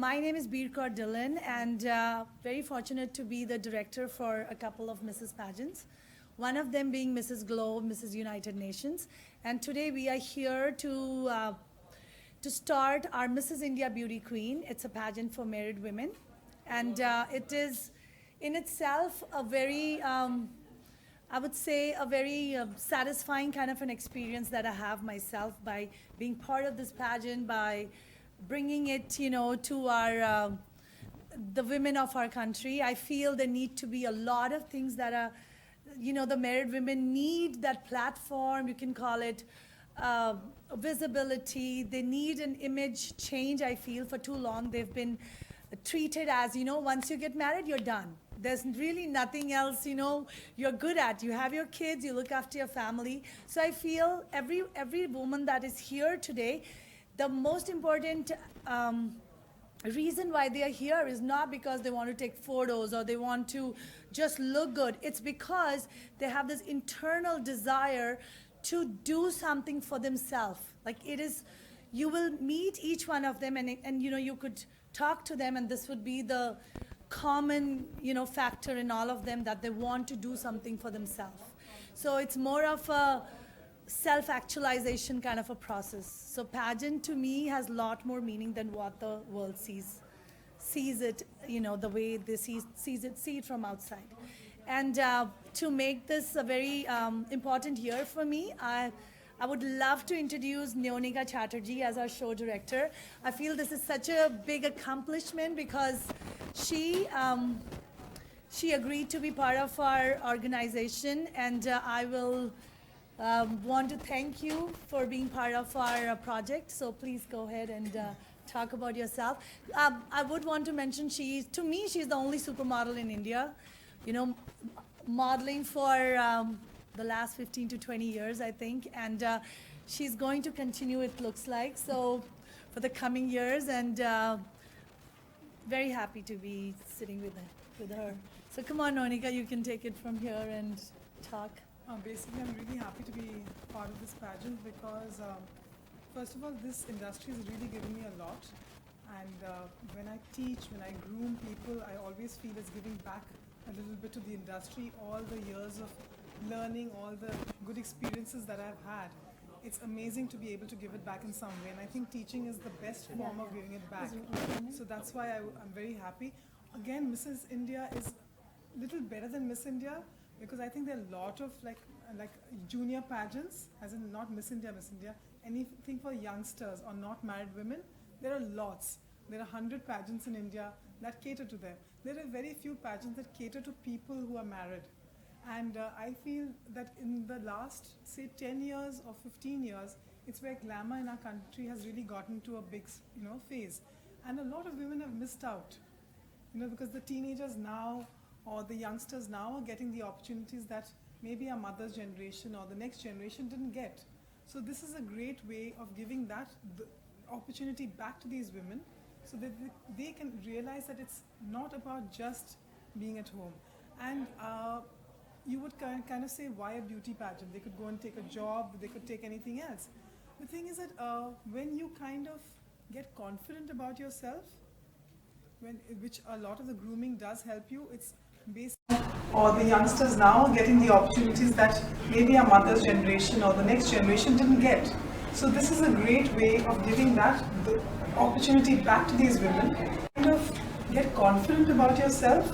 My name is Birkar Dillon, and very fortunate to be the director for a couple of Mrs. pageants, one of them being Mrs. Globe, Mrs. United Nations. And today we are here to start our Mrs. India Beauty Queen. It's a pageant for married women, and it is in itself a very, I would say, a very satisfying kind of an experience that I have myself by being part of this pageant, by bringing it, you know, to our the women of our country. I feel there need to be a lot of things that are, you know, the married women need that platform. You can call it visibility. They need an image change. I feel for too long they've been treated as, you know, once you get married, you're done. There's really nothing else, you know, you're good at. You have your kids, you look after your family. So I feel every woman that is here today, the most important reason why they are here is not because they want to take photos or they want to just look good. It's because they have this internal desire to do something for themselves. Like it is, you will meet each one of them and you know, you could talk to them and this would be the common, you know, factor in all of them that they want to do something for themselves. So it's more of a self-actualization kind of a process. So pageant to me has a lot more meaning than what the world sees it, you know, the way they see it from outside. And to make this a very important year for me, I would love to introduce Neonika Chatterjee as our show director. I feel this is such a big accomplishment because she agreed to be part of our organization, and I will want to thank you for being part of our project. So please go ahead and talk about yourself. I would want to mention to me, she's the only supermodel in India, you know, modeling for the last 15 to 20 years, I think. And she's going to continue, it looks like, so for the coming years. And very happy to be sitting with her. So come on, Neonika, you can take it from here and talk. Basically, I'm really happy to be part of this pageant because, first of all, this industry has really given me a lot. And when I teach, when I groom people, I always feel it's giving back a little bit to the industry. All the years of learning, all the good experiences that I've had, it's amazing to be able to give it back in some way. And I think teaching is the best form of giving it back. So that's why I'm very happy. Again, Mrs. India is a little better than Miss India, because I think there are a lot of like junior pageants, as in not Miss India, anything for youngsters or not married women. There are lots. There are 100 pageants in India that cater to them. There are very few pageants that cater to people who are married. And I feel that in the last, say, 10 years or 15 years, it's where glamour in our country has really gotten to a big, you know, phase. And a lot of women have missed out, you know, because the teenagers now or the youngsters now are getting the opportunities that maybe our mother's generation or the next generation didn't get. So this is a great way of giving the opportunity back to these women so that they can realize that it's not about just being at home. And you would kind of say, why a beauty pageant? They could go and take a job, they could take anything else. The thing is that when you kind of get confident about yourself, which a lot of the grooming does help you, it's or the youngsters now are getting the opportunities that maybe our mother's generation or the next generation didn't get. So this is a great way of giving the opportunity back to these women. Kind of get confident about yourself,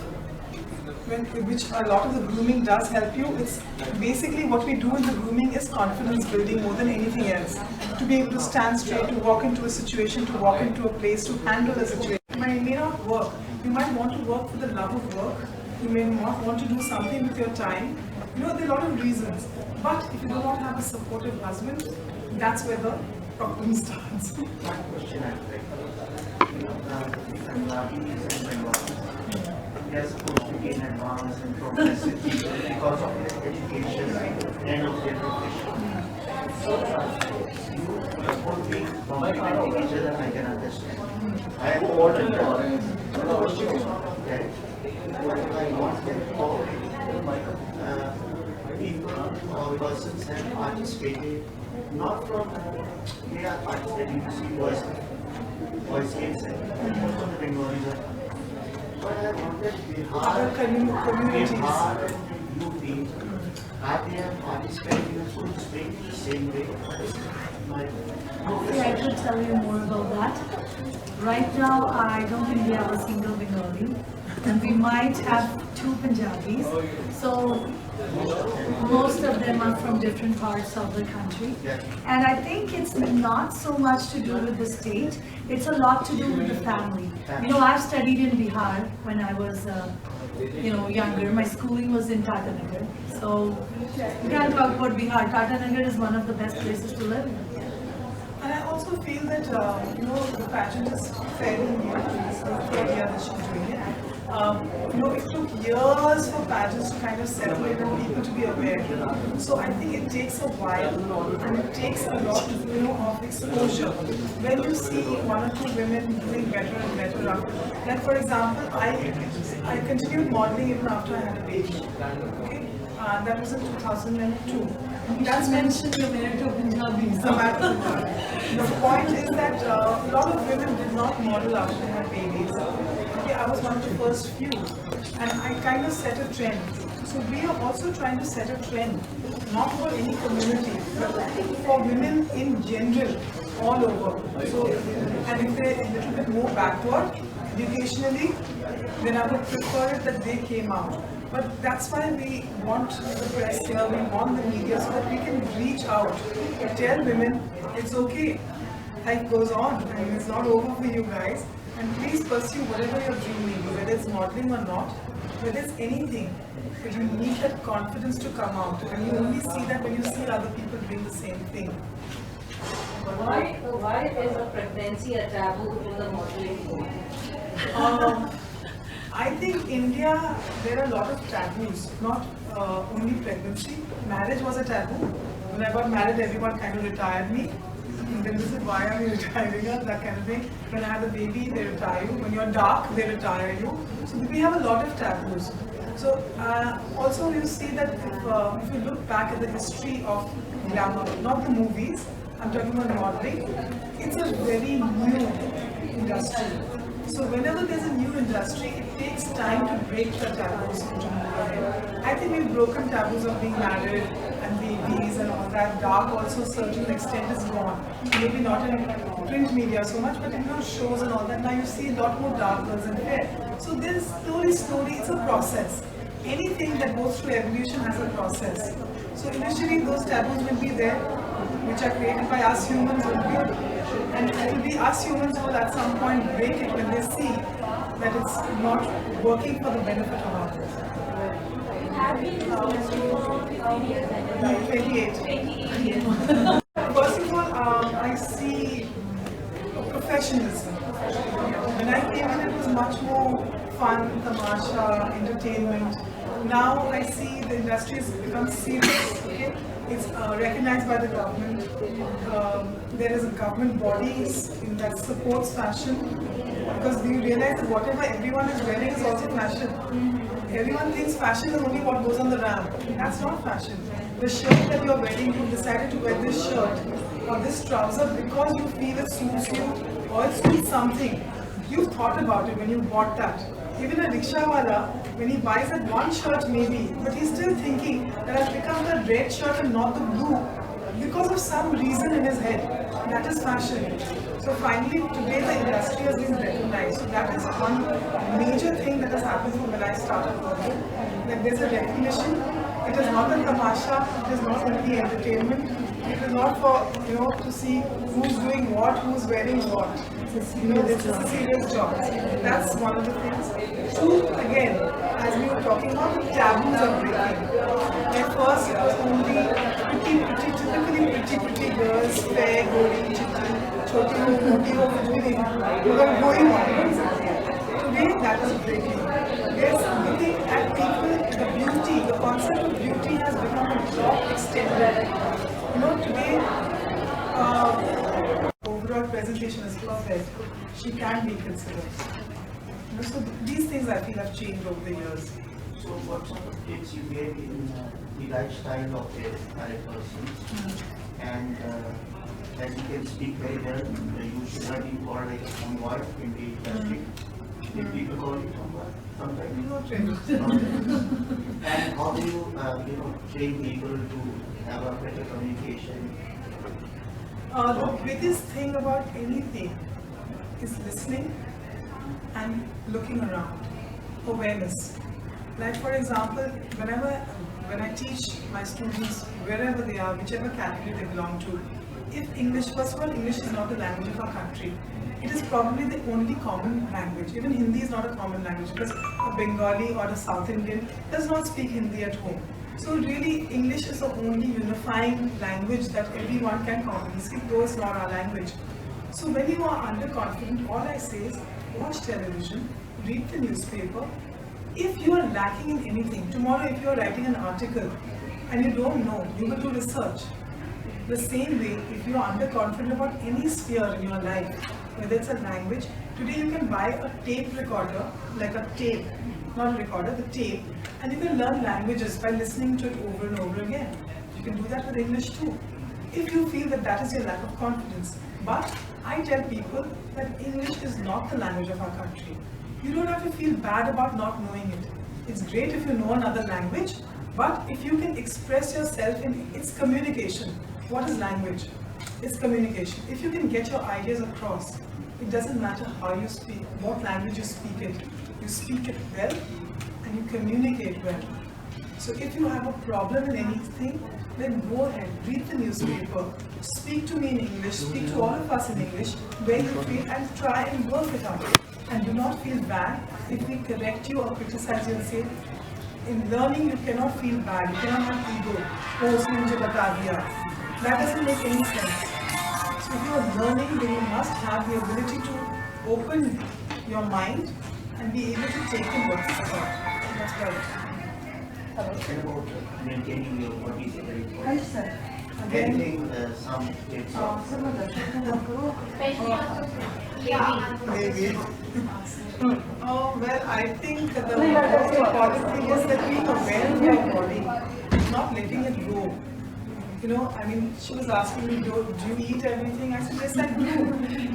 which a lot of the grooming does help you. It's basically what we do in the grooming is confidence building more than anything else. To be able to stand straight, to walk into a situation, to walk into a place, to handle a situation. It may not work. You might want to work for the love of work. You may not want to do something with your time. You know, there are a lot of reasons. But if you do not have a supportive husband, that's where the problem starts. One question I have, they are supposed to gain advance and progress because of their education and of their profession. So, you would be complimenting each other, I can understand. I have ordered the question is not that. I want them all people or persons have participated, not from they are participating to see voice voice kids, most of the Bengalis are. So I wanted Other communities. Bihar and UP, are they participating in school speaking the same way? See, I could tell you more about that. Right now, I don't think we have a single Bengali, and we might have 2 Punjabis. So most of them are from different parts of the country. And I think it's not so much to do with the state, it's a lot to do with the family. You know, I've studied in Bihar when I was, younger. My schooling was in Tatanagar. So you can't talk about Bihar. Tatanagar is one of the best places to live in. And I also feel that, the pageant is fairly new. It's the 3rd year that she's doing it. It took years for pageants to kind of settle in and people to be aware. So I think it takes a while and it takes a lot, of exposure. When you see 1 or 2 women doing better and better, like for example, I continued modeling even after I had a baby. Okay, that was in 2002. That's mentioned You're married to Punjabis. The point is that a lot of women did not model after they had babies. Okay, I was one of the first few, and I kind of set a trend. So we are also trying to set a trend, not for any community, but for women in general, all over. So, and if they're a little bit more backward educationally, then I would prefer it that they came out. But that's why we want the press here, we want the media, so that we can reach out, tell women it's okay, life goes on, and it's not over for you guys. And please pursue whatever you're dreaming, whether it's modeling or not, whether it's anything. But you need that confidence to come out, and you only see that when you see other people doing the same thing. Why is a pregnancy a taboo in the modeling world? I think India, there are a lot of taboos, not only pregnancy. Marriage was a taboo. When I got married, everyone kind of retired me. And then this is why I'm retiring her, that kind of thing. When I have a baby, they retire you. When you're dark, they retire you. So we have a lot of taboos. So also you see that if you look back at the history of glamour, not the movies, I'm talking about modeling, it's a very new industry. So whenever there's a new industry, it takes time to break the taboos into move ahead. I think we've broken taboos of being married and babies and all that. Dark also a certain extent is gone. Maybe not in print media so much, but in shows and all that. Now you see a lot more dark girls and hair. So there's slowly, it's a process. Anything that goes through evolution has a process. So initially those taboos will be there, which are created by us humans will be. And it will be us humans who will at some point break it when they see that it's not working for the benefit of others. Have been in the industry for 15 years, I guess. 28. 28 years. First of all, I see professionalism. When I came in, it was much more fun, tamasha, entertainment. Now I see the industry has become serious. Okay? It's recognized by the government. There is a government bodies that supports fashion, because you realize that whatever everyone is wearing is also fashion. Everyone thinks fashion is only what goes on the ramp. That's not fashion. The shirt that you're wearing, you decided to wear this shirt or this trouser because you feel it suits you or it suits something. You thought about it when you bought that. Even a rickshawala, when he buys that one shirt maybe, but he's still thinking that I've become the red shirt and not the blue because of some reason in his head. That is fashion. So finally, today the industry has been recognized. So that is one major thing that has happened from when I started working. That there's a recognition. It is not a tamasha. It is not only entertainment. It is not for, to see who's doing what, who's wearing what. It's a serious job. That's one of the things. Two, again, as we were talking about, taboos are breaking. At first, it was only typically pretty girls, fair, gori, chitti, choti ho, moti ho, kuch bhi nahi. They were going on. Today, that is breaking. There's looking at people, the beauty, the concept of beauty has become a lot extended. Today, overall presentation is perfect. She can be considered. So these things I feel have changed over the years. So what sort of tips you gave in the lifestyle of the married persons? And as you can speak very well, you should have been called like a tomboy in the industry. Did people call you tomboy sometimes? Not really. And how do you, train people to have a better communication? The biggest thing about anything is listening and looking around. Awareness. Like for example, when I teach my students wherever they are, whichever category they belong to, if English, first of all, English is not the language of our country. It is probably the only common language. Even Hindi is not a common language because a Bengali or a South Indian does not speak Hindi at home. So really, English is the only unifying language that everyone can commonly speak, though it's not our language. So when you are underconfident, all I say is watch television, read the newspaper. If you are lacking in anything, tomorrow if you are writing an article and you don't know, you will do research. The same way, if you are underconfident about any sphere in your life, whether it's a language, today you can buy a tape recorder, like a tape, not a recorder, the tape, and you can learn languages by listening to it over and over again. You can do that with English too, if you feel that that is your lack of confidence. But I tell people that English is not the language of our country. You don't have to feel bad about not knowing it. It's great if you know another language, but if you can express yourself in its communication. What is language? It's communication. If you can get your ideas across, it doesn't matter how you speak, what language you speak it. You speak it well and you communicate well. So if you have a problem in anything, then go ahead, read the newspaper, speak to me in English, speak to all of us in English, where you feel, and try and work it out. And do not feel bad if we correct you or criticize you and say, in learning you cannot feel bad, you cannot have ego. Oh, usne mujhe bata diya. That doesn't make any sense. So if you are learning, then you must have the ability to open your mind and be able to take in what is about. That's right. And about maintaining your body is very Hi, important. sir. Again, Getting some tips of maybe. Oh, well, I think the most important thing is that being aware of your body, not letting it go. You know, I mean, she was asking me, do you eat everything? I said, yes, I do.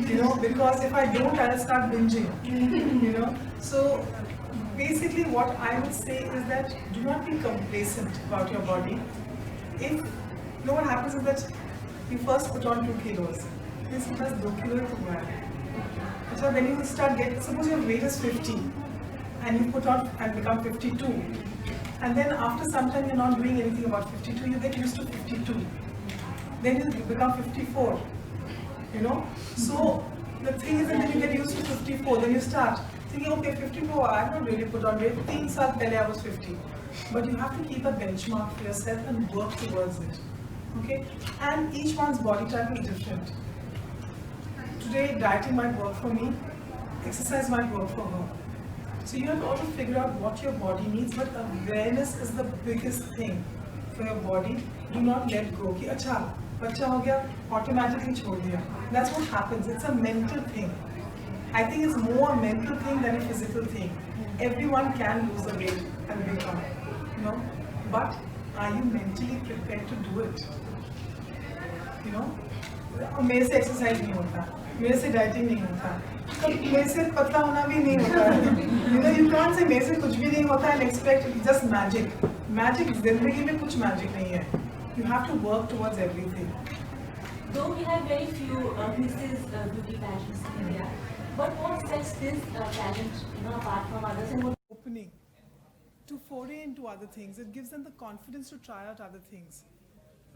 You know, because if I don't, I'll start binging. You know, so basically what I would say is that do not be complacent about your body. If, you know what happens is that you first put on 2 kilos. This plus 2 kilos to wear. So when you start getting, suppose your weight is 50 and you put on and become 52, and then after some time you're not doing anything about 52, you get used to 52. Then you become 54, you know. So the thing is that when you get used to 54, then you start thinking, okay, 54, I've not really put on weight, 3 years I was 50. But you have to keep a benchmark for yourself and work towards it, okay. And each one's body type is different. Today, dieting might work for me, exercise might work for her. So you have to also figure out what your body needs, but awareness is the biggest thing for your body. Do not let go. Ki, acha, bacha ho gaya, automatically chhod diya. That's what happens. It's a mental thing. I think it's more a mental thing than a physical thing. Everyone can lose the weight and become, you know, but are you mentally prepared to do it? You know, मेरे से exercise नहीं होता, मेरे से dieting नहीं होता, तो मेरे से पतला होना भी नहीं होता. You know, you can't say मेरे से कुछ भी नहीं होता and expect just magic. Magic जिंदगी में कुछ magic नहीं है. You have to work towards everything. Though we have very few Mrs. Beauty pageants in India, but what sets this pageant, apart from others, and what Opening to foray into other things, it gives them the confidence to try out other things.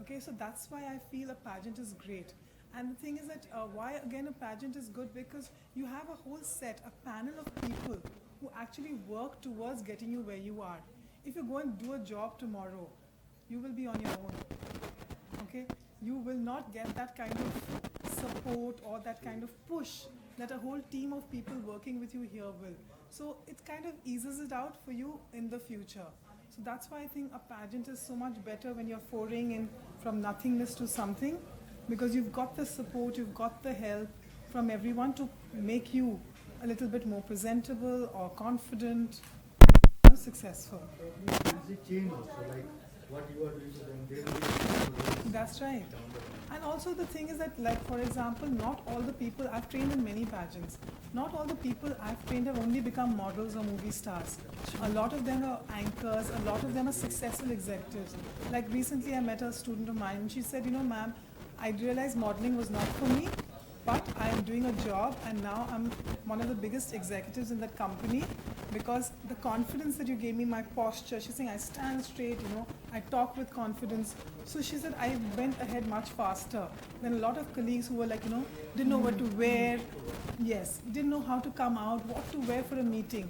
Okay, so that's why I feel a pageant is great. And the thing is that why again a pageant is good, because you have a whole set, a panel of people who actually work towards getting you where you are. If you go and do a job tomorrow, you will be on your own. Okay, you will not get that kind of support or that kind of push that a whole team of people working with you here will. So it kind of eases it out for you in the future. So that's why I think a pageant is so much better when you're foraying in from nothingness to something, because you've got the support, you've got the help from everyone to make you a little bit more presentable or confident, successful. Has it changed also? Like what you are doing for them, they will be doing That's right. down the line. And also the thing is that, like, for example, not all the people, I've trained in many pageants, not all the people I've trained have only become models or movie stars. A lot of them are anchors, a lot of them are successful executives. Like recently I met a student of mine and she said, you know, ma'am, I realized modeling was not for me, but I am doing a job and now I'm one of the biggest executives in that company because the confidence that you gave me, my posture, she's saying I stand straight, you know, I talk with confidence. So she said I went ahead much faster than a lot of colleagues who were like, you know, didn't know what to wear, yes, didn't know how to come out, what to wear for a meeting,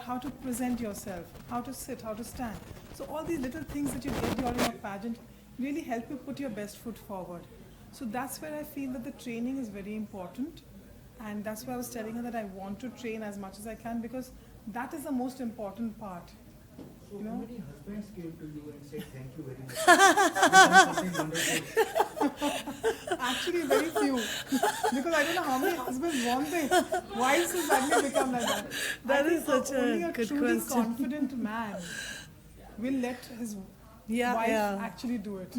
how to present yourself, how to sit, how to stand. So all these little things that you get during a pageant really help you put your best foot forward. So that's where I feel that the training is very important. And that's why I was telling her that I want to train as much as I can because that is the most important part. So You how know? many husbands came to you and said thank you very much? You've done something wonderful. Actually, very few. Because I don't know how many husbands want their wives to suddenly become like that. That I is think such a only a good truly question. confident man will let his Yeah, wife yeah. actually do it.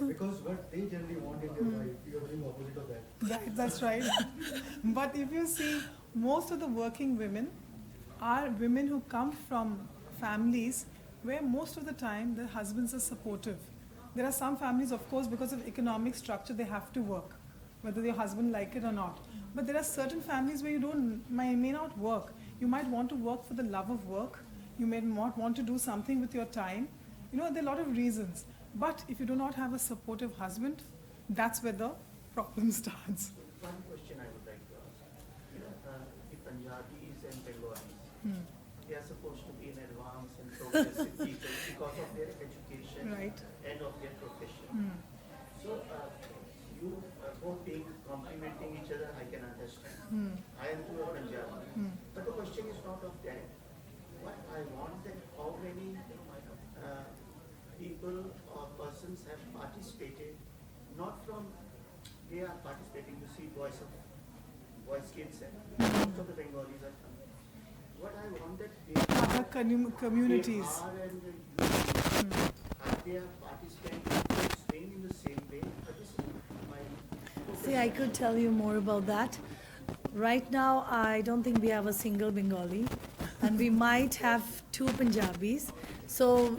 Because what they generally want in their wife, you are doing opposite of that. That's right. But if you see, most of the working women are women who come from families where most of the time the husbands are supportive. There are some families, of course, because of economic structure, they have to work, whether your husband like it or not. But there are certain families where you may not work. You might want to work for the love of work. You may not want to do something with your time. You know, there are a lot of reasons. But if you do not have a supportive husband, that's where the problem starts. One question I would like to ask. You know, the Punjabis and Bengalis, Hmm. they are supposed to be in advanced and progressive people because of their education Right. and of their profession. Hmm. So, you both being complimenting each other, I can understand. Hmm. I am too a Punjabi. Hmm. But the question is not of that. What I want that how many people or persons have participated, not from, they are participating, you see voice kids and most of the Bengalis are coming. What I want that they Other communities. They are and the youth, they are participating, staying in the same way. But this is my See, I could tell you more about that. Right now, I don't think we have a single Bengali, and we might have two Punjabis. So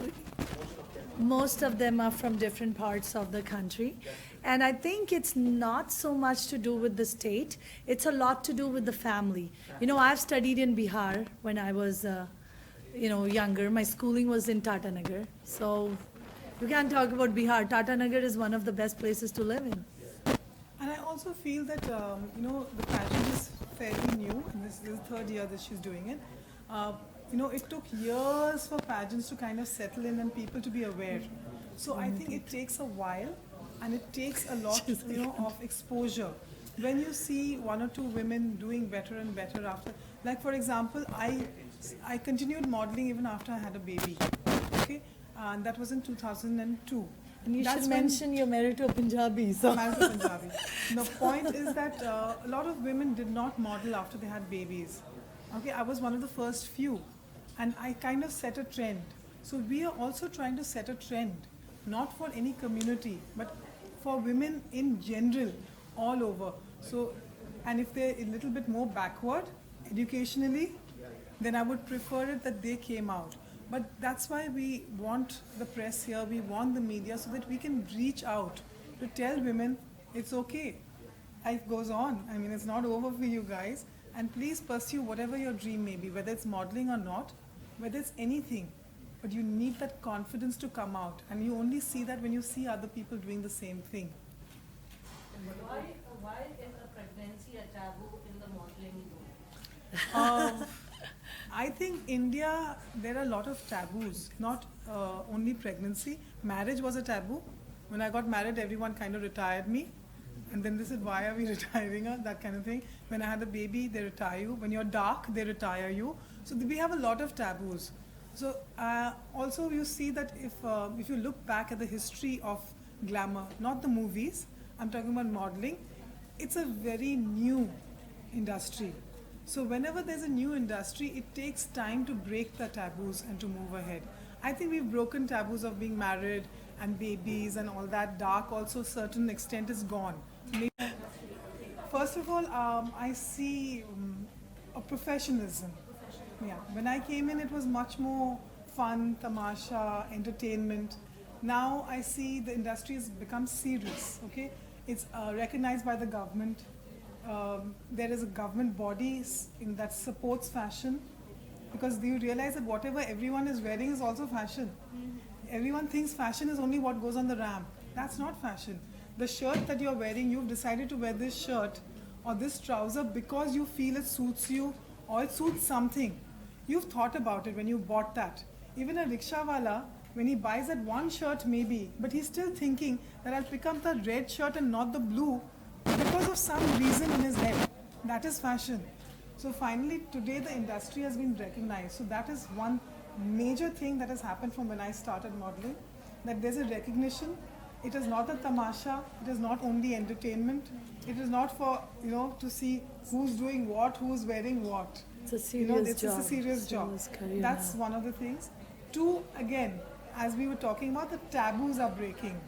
most of them are from different parts of the country. And I think it's not so much to do with the state, it's a lot to do with the family. You know, I've studied in Bihar when I was, younger. My schooling was in Tatanagar. So you can't talk about Bihar. Tatanagar is one of the best places to live in. And I also feel that, the pageant is fairly new, and this is the third year that she's doing it. It took years for pageants to kind of settle in and people to be aware. So I think it takes a while and it takes a lot, of exposure. When you see one or two women doing better and better after, like for example, I continued modeling even after I had a baby, okay? And that was in 2002. And you That's should when- mention you're married to a Punjabi. So. Married to Punjabi. The point is that a lot of women did not model after they had babies. Okay, I was one of the first few, and I kind of set a trend. So we are also trying to set a trend, not for any community, but for women in general, all over. So, and if they're a little bit more backward educationally, then I would prefer it that they came out. But that's why we want the press here, we want the media, so that we can reach out to tell women it's okay. Life goes on. I mean, it's not over for you guys. And please pursue whatever your dream may be, whether it's modeling or not, whether it's anything. But you need that confidence to come out. And you only see that when you see other people doing the same thing. Why is a pregnancy a taboo in the modeling world? I think India, there are a lot of taboos, not only pregnancy. Marriage was a taboo. When I got married, everyone kind of retired me. And then they said, why are we retiring her? That kind of thing. When I had a baby, they retire you. When you're dark, they retire you. So we have a lot of taboos. So also you see that if you look back at the history of glamour, not the movies, I'm talking about modeling, it's a very new industry. So whenever there's a new industry, it takes time to break the taboos and to move ahead. I think we've broken taboos of being married and babies and all that. Dark also certain extent is gone. First of all, I see a professionalism. Yeah, when I came in, it was much more fun, tamasha, entertainment. Now I see the industry has become serious. Okay, it's recognized by the government. There is a government body that supports fashion, because do you realize that whatever everyone is wearing is also fashion? Everyone thinks fashion is only what goes on the ramp. That's not fashion. The shirt that you're wearing, you've decided to wear this shirt or this trouser because you feel it suits you or it suits something. You've thought about it when you bought that. Even a rickshawala, when he buys that one shirt maybe, but he's still thinking that I'll pick up the red shirt and not the blue because of some reason in his head. That is fashion. So finally today the industry has been recognized. So that is one major thing that has happened from when I started modeling, that there's a recognition. It is not a tamasha, it is not only entertainment, it is not for, to see who's doing what, who's wearing what. It's a serious job. It's a serious job. Serious career That's now. one of the things. Two, again, as we were talking about, the taboos are breaking.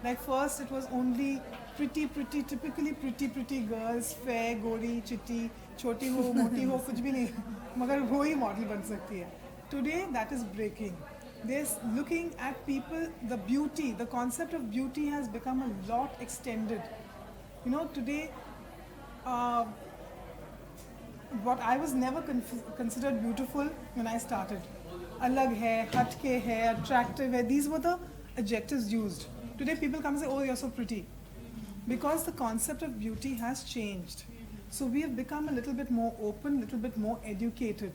Like first it was only pretty, typically pretty girls, fair, gori, chitti, choti ho, moti ho, kuch bhi nahi, magar wo hi model ban sakti hai. Today that is breaking. There's looking at people, the beauty, the concept of beauty has become a lot extended. Today, what I was never considered beautiful when I started. Alag hai, hatke hai, attractive hai, these were the adjectives used. Today people come and say, oh, you're so pretty. Because the concept of beauty has changed. So we have become a little bit more open, a little bit more educated.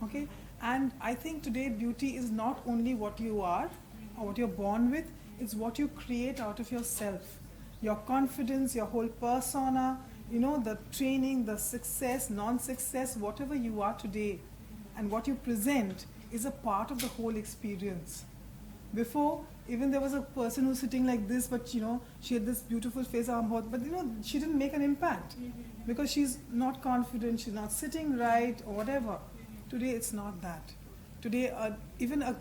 Okay? And I think today beauty is not only what you are or what you're born with, it's what you create out of yourself. Your confidence, your whole persona, the training, the success, non-success, whatever you are today and what you present is a part of the whole experience. Before, even there was a person who's sitting like this, but she had this beautiful face, but she didn't make an impact because she's not confident, she's not sitting right or whatever. Today it's not that. Today even a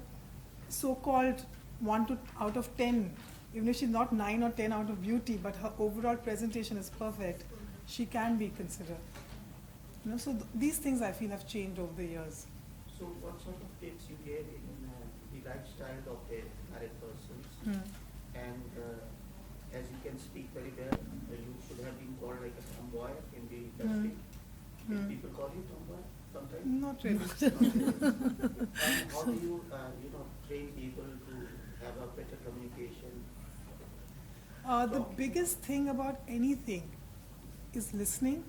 so-called 1 out of 10, even if she's not 9 or 10 out of beauty, but her overall presentation is perfect, she can be considered. So these things I feel have changed over the years. So what sort of tips you gave in the lifestyle of a married persons? And as you can speak very well, you should have been called like a tomboy in the industry. Did people call you tomboy sometimes? Not really. And how do you, train people to have a better communication? The biggest thing about anything is listening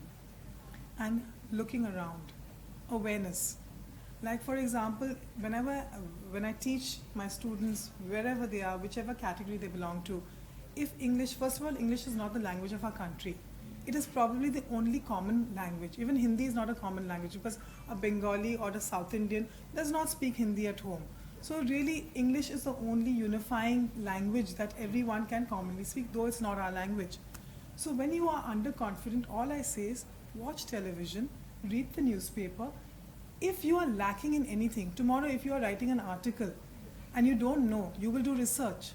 and looking around, awareness. Like for example, when I teach my students, wherever they are, whichever category they belong to, if English, first of all, English is not the language of our country. It is probably the only common language. Even Hindi is not a common language because a Bengali or a South Indian does not speak Hindi at home. So really, English is the only unifying language that everyone can commonly speak, though it's not our language. So when you are underconfident, all I say is watch television, read the newspaper. If you are lacking in anything, tomorrow if you are writing an article and you don't know, you will do research.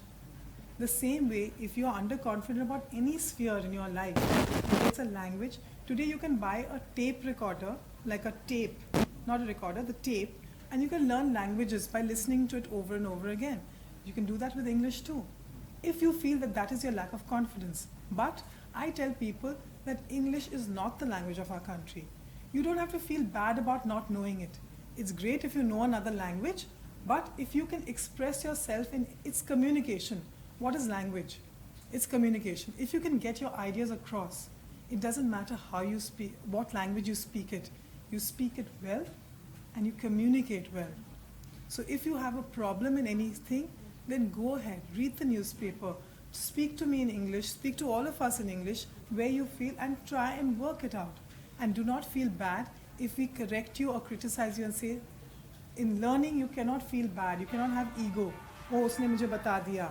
The same way, if you are underconfident about any sphere in your life, if it's a language, today you can buy a tape recorder, like a tape, not a recorder, the tape, and you can learn languages by listening to it over and over again. You can do that with English too, if you feel that that is your lack of confidence. But I tell people that English is not the language of our country. You don't have to feel bad about not knowing it. It's great if you know another language, but if you can express yourself in its communication. What is language? It's communication. If you can get your ideas across, it doesn't matter how you speak, what language you speak it well and you communicate well. So if you have a problem in anything, then go ahead, read the newspaper, speak to me in English, speak to all of us in English, where you feel, and try and work it out. And do not feel bad if we correct you or criticize you and say, in learning you cannot feel bad, you cannot have ego. Oh, usne mujhe bata diya.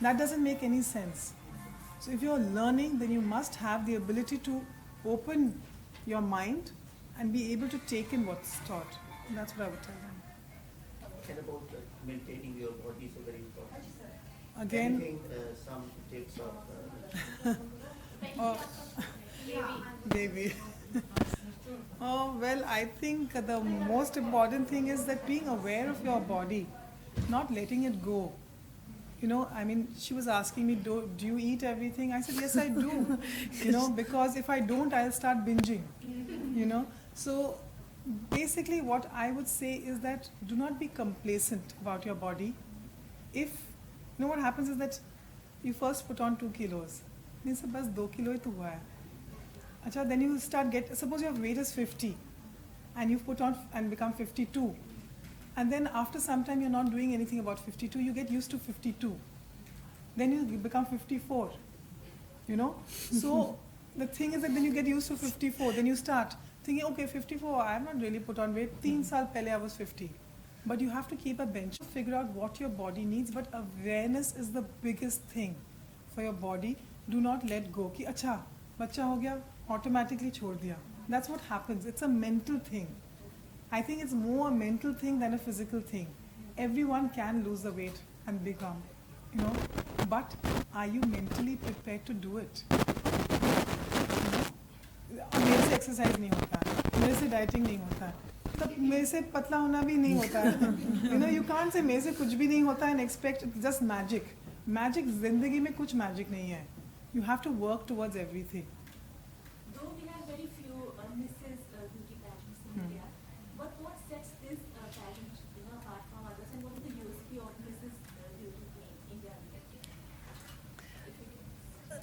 That doesn't make any sense. So if you're learning, then you must have the ability to open your mind and be able to take in what's taught. And that's what I would tell them. and about maintaining your body is very important. Again, Anything, some tips of oh, baby. Oh, well, I think the most important thing is that being aware of your body, not letting it go. You know, I mean, she was asking me, do you eat everything? I said, yes, I do. You know, because if I don't, I'll start binging. You know, so basically what I would say is that do not be complacent about your body. If, you know, what happens is that you first put on 2 kilos. Then say, bas 2 kilo hi to hua hai. Acha, then you start suppose your weight is 50 and you put on and become 52. And then after some time you're not doing anything about 52, you get used to 52. Then you become 54, you know. So the thing is that then you get used to 54, then you start thinking, okay, 54, I have not really put on weight. 3 saal pehle I was 50. But you have to keep a bench, figure out what your body needs, but awareness is the biggest thing for your body. Do not let go. Ki, acha, bacha ho gaya, automatically chhod diya. That's what happens. It's a mental thing. I think it's more a mental thing than a physical thing. Everyone can lose the weight and become, you know, but are you mentally prepared to do it? मेरे से exercise नहीं होता है, मेरे से dieting नहीं होता है, तब मेरे से पतला होना भी नहीं होता है. You know, you can't say मेरे से कुछ भी नहीं होता है and expect just magic. Magic जिंदगी में कुछ magic नहीं है. You have to work towards everything. Though we have very few Mrs. Beauty pageants in India, but what sets this pageant, you know, apart from others, and what is the USP of Mrs. Beauty in India?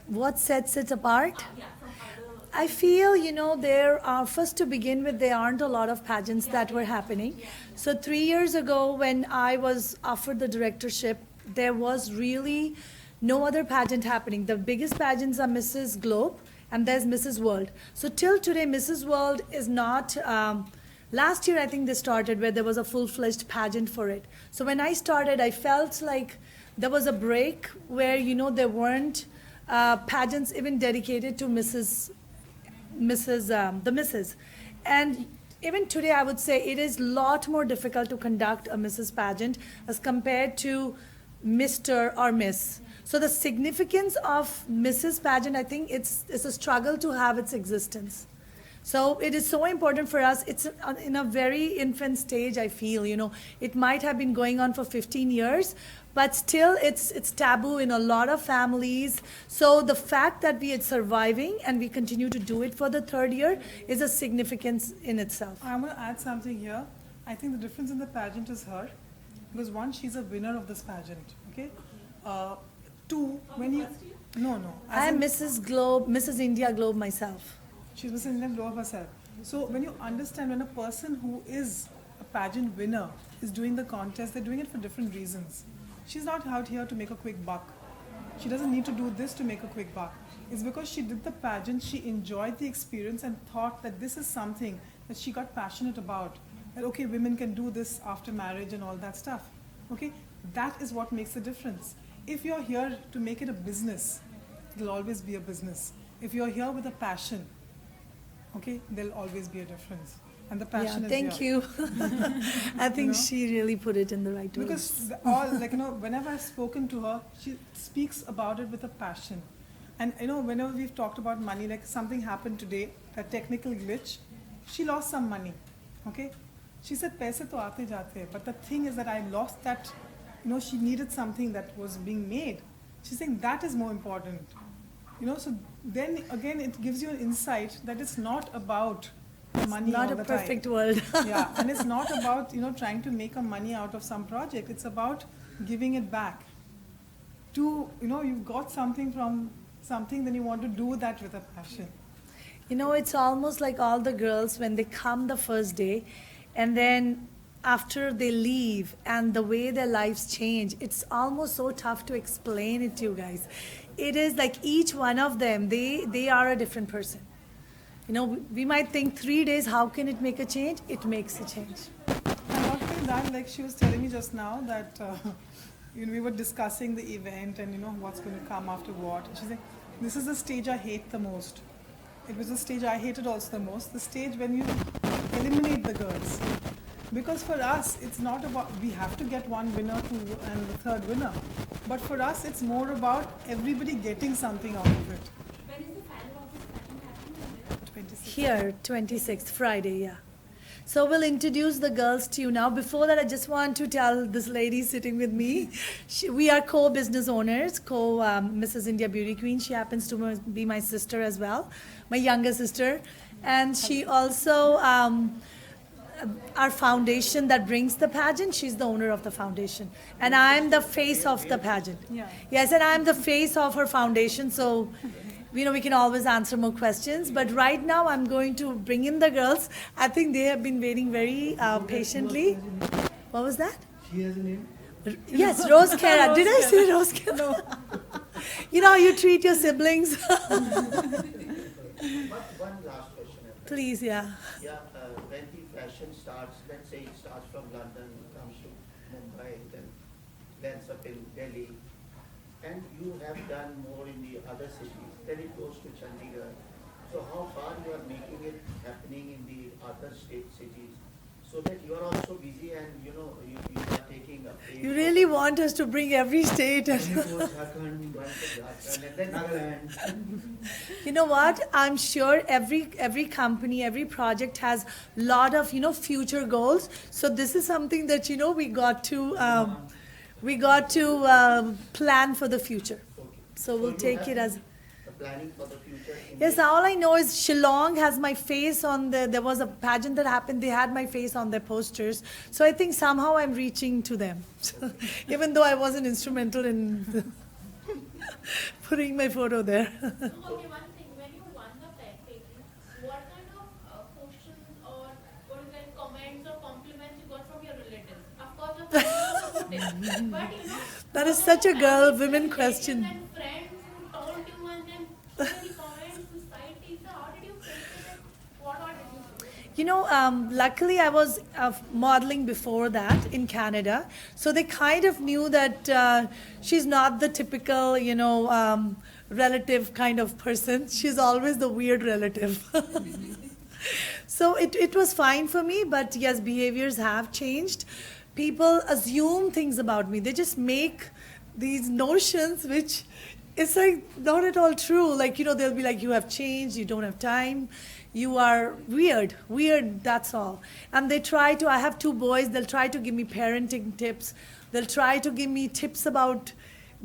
What sets it apart? Yeah, from other. I feel, you know, there are, first to begin with, there aren't a lot of pageants that were happening. So 3 years ago, when I was offered the directorship, there was really no other pageant happening. The biggest pageants are Mrs. Globe and there's Mrs. World. So till today, Mrs. World is not, last year I think they started where there was a full-fledged pageant for it. So when I started, I felt like there was a break where, you know, there weren't pageants even dedicated to the Mrs. And even today, I would say it is a lot more difficult to conduct a Mrs. pageant as compared to Mr. or Miss. So the significance of Mrs. pageant, I think it's a struggle to have its existence. So it is so important for us. It's in a very infant stage, I feel, you know. It might have been going on for 15 years, but still it's taboo in a lot of families. So the fact that we are surviving and we continue to do it for the 3rd year is a significance in itself. I'm going to add something here. I think the difference in the pageant is her. Because one, she's a winner of this pageant, okay? Two, when you... No. I am Mrs. Globe, Mrs. India Globe myself. She's Mrs. Indian Globe herself. So when you understand when a person who is a pageant winner is doing the contest, they're doing it for different reasons. She's not out here to make a quick buck. She doesn't need to do this to make a quick buck. It's because she did the pageant, she enjoyed the experience and thought that this is something that she got passionate about. That, okay, women can do this after marriage and all that stuff. Okay, that is what makes the difference. If you're here to make it a business, it'll always be a business. If you're here with a passion, okay, there'll always be a difference. And the passion is thank here. you. I think know? she really put it in the right way. Because whenever I've spoken to her, she speaks about it with a passion. And whenever we've talked about money, like something happened today, a technical glitch, she lost some money. Okay? She said, "Paise to aate jaate hai." But the thing is that I lost that, she needed something that was being made. She's saying that is more important. So then again it gives you an insight that it's not about the money Not all a the perfect time. world. Yeah, and it's not about trying to make a money out of some project. It's about giving it back. You've got something from something, then you want to do that with a passion. It's almost like all the girls when they come the first day and then after they leave and the way their lives change, it's almost so tough to explain it to you guys. It is like each one of them, they are a different person. We might think 3 days, how can it make a change? It makes a change. And not only that, like she was telling me just now that we were discussing the event and what's going to come after what. And she's like, this is the stage I hate the most. It was the stage I hated also the most. The stage when you eliminate the girls. Because for us, it's not about, we have to get one winner and the third winner. But for us, it's more about everybody getting something out of it. When is the final of this pageant happening? 26. Here, 26th, Friday, yeah. So we'll introduce the girls to you now. Before that, I just want to tell this lady sitting with me, we are co-business owners, Mrs. India Beauty Queen. She happens to be my sister as well, my younger sister. And she also, our foundation that brings the pageant, she's the owner of the foundation. And I'm the face of the pageant. Yeah. Yes, and I'm the face of her foundation, so we can always answer more questions. But right now, I'm going to bring in the girls. I think they have been waiting very patiently. What was that? She has a name? Yes, Rose Kara. Did I say Rose Kara? No. You know how you treat your siblings? But one last question. Please, yeah. Yeah, when the fashion starts, let's say it starts from London, comes to Mumbai, then lands up in Delhi, and you have done more in the other cities, then it goes to Chandigarh. So how far you are making it happening in the other cities, so that you are also busy and you are taking a pay. You really want us to bring every state. Manipur, Jharkhand, And then Nagaland. You know what? I'm sure every company, every project has lot of future goals. So this is something that we got to plan for the future. So we'll you take have it as. the planning for the future. in Yes, the- all I know is Shillong has my face on there was a pageant that happened, they had my face on their posters. So I think somehow I'm reaching to them. Even though I wasn't instrumental in putting my photo there. Okay, one thing, when you won the pageant, what kind of questions or what kind of comments or compliments you got from your relatives? Of course, your family was supportive, but That is such a girl, women relatives question. and friends who told you and then so many comments, society, so how did you face it and what all did you do? Luckily I was modeling before that in Canada, so they kind of knew that she's not the typical, relative kind of person. She's always the weird relative. So it was fine for me, but yes, behaviors have changed. People assume things about me. They just make these notions which it's like not at all true. Like, they'll be like, you have changed, you don't have time, you are weird, that's all. And they I have 2 boys, they'll try to give me parenting tips. They'll try to give me tips about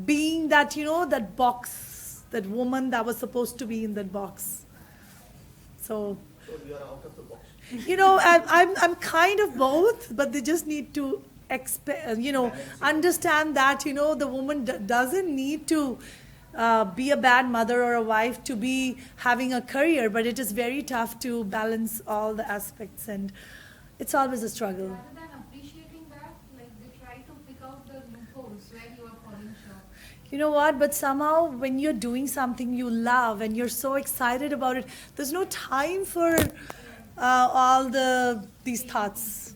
being that, that box, that woman that was supposed to be in that box. So, So you are out of the box. I'm kind of both, but they just need to understand that, the woman doesn't need to be a bad mother or a wife to be having a career, but it is very tough to balance all the aspects, and it's always a struggle. Rather than appreciating that, like they try to pick out the loopholes where you are falling short. You know what? But somehow when you're doing something you love and you're so excited about it, there's no time for all these thoughts.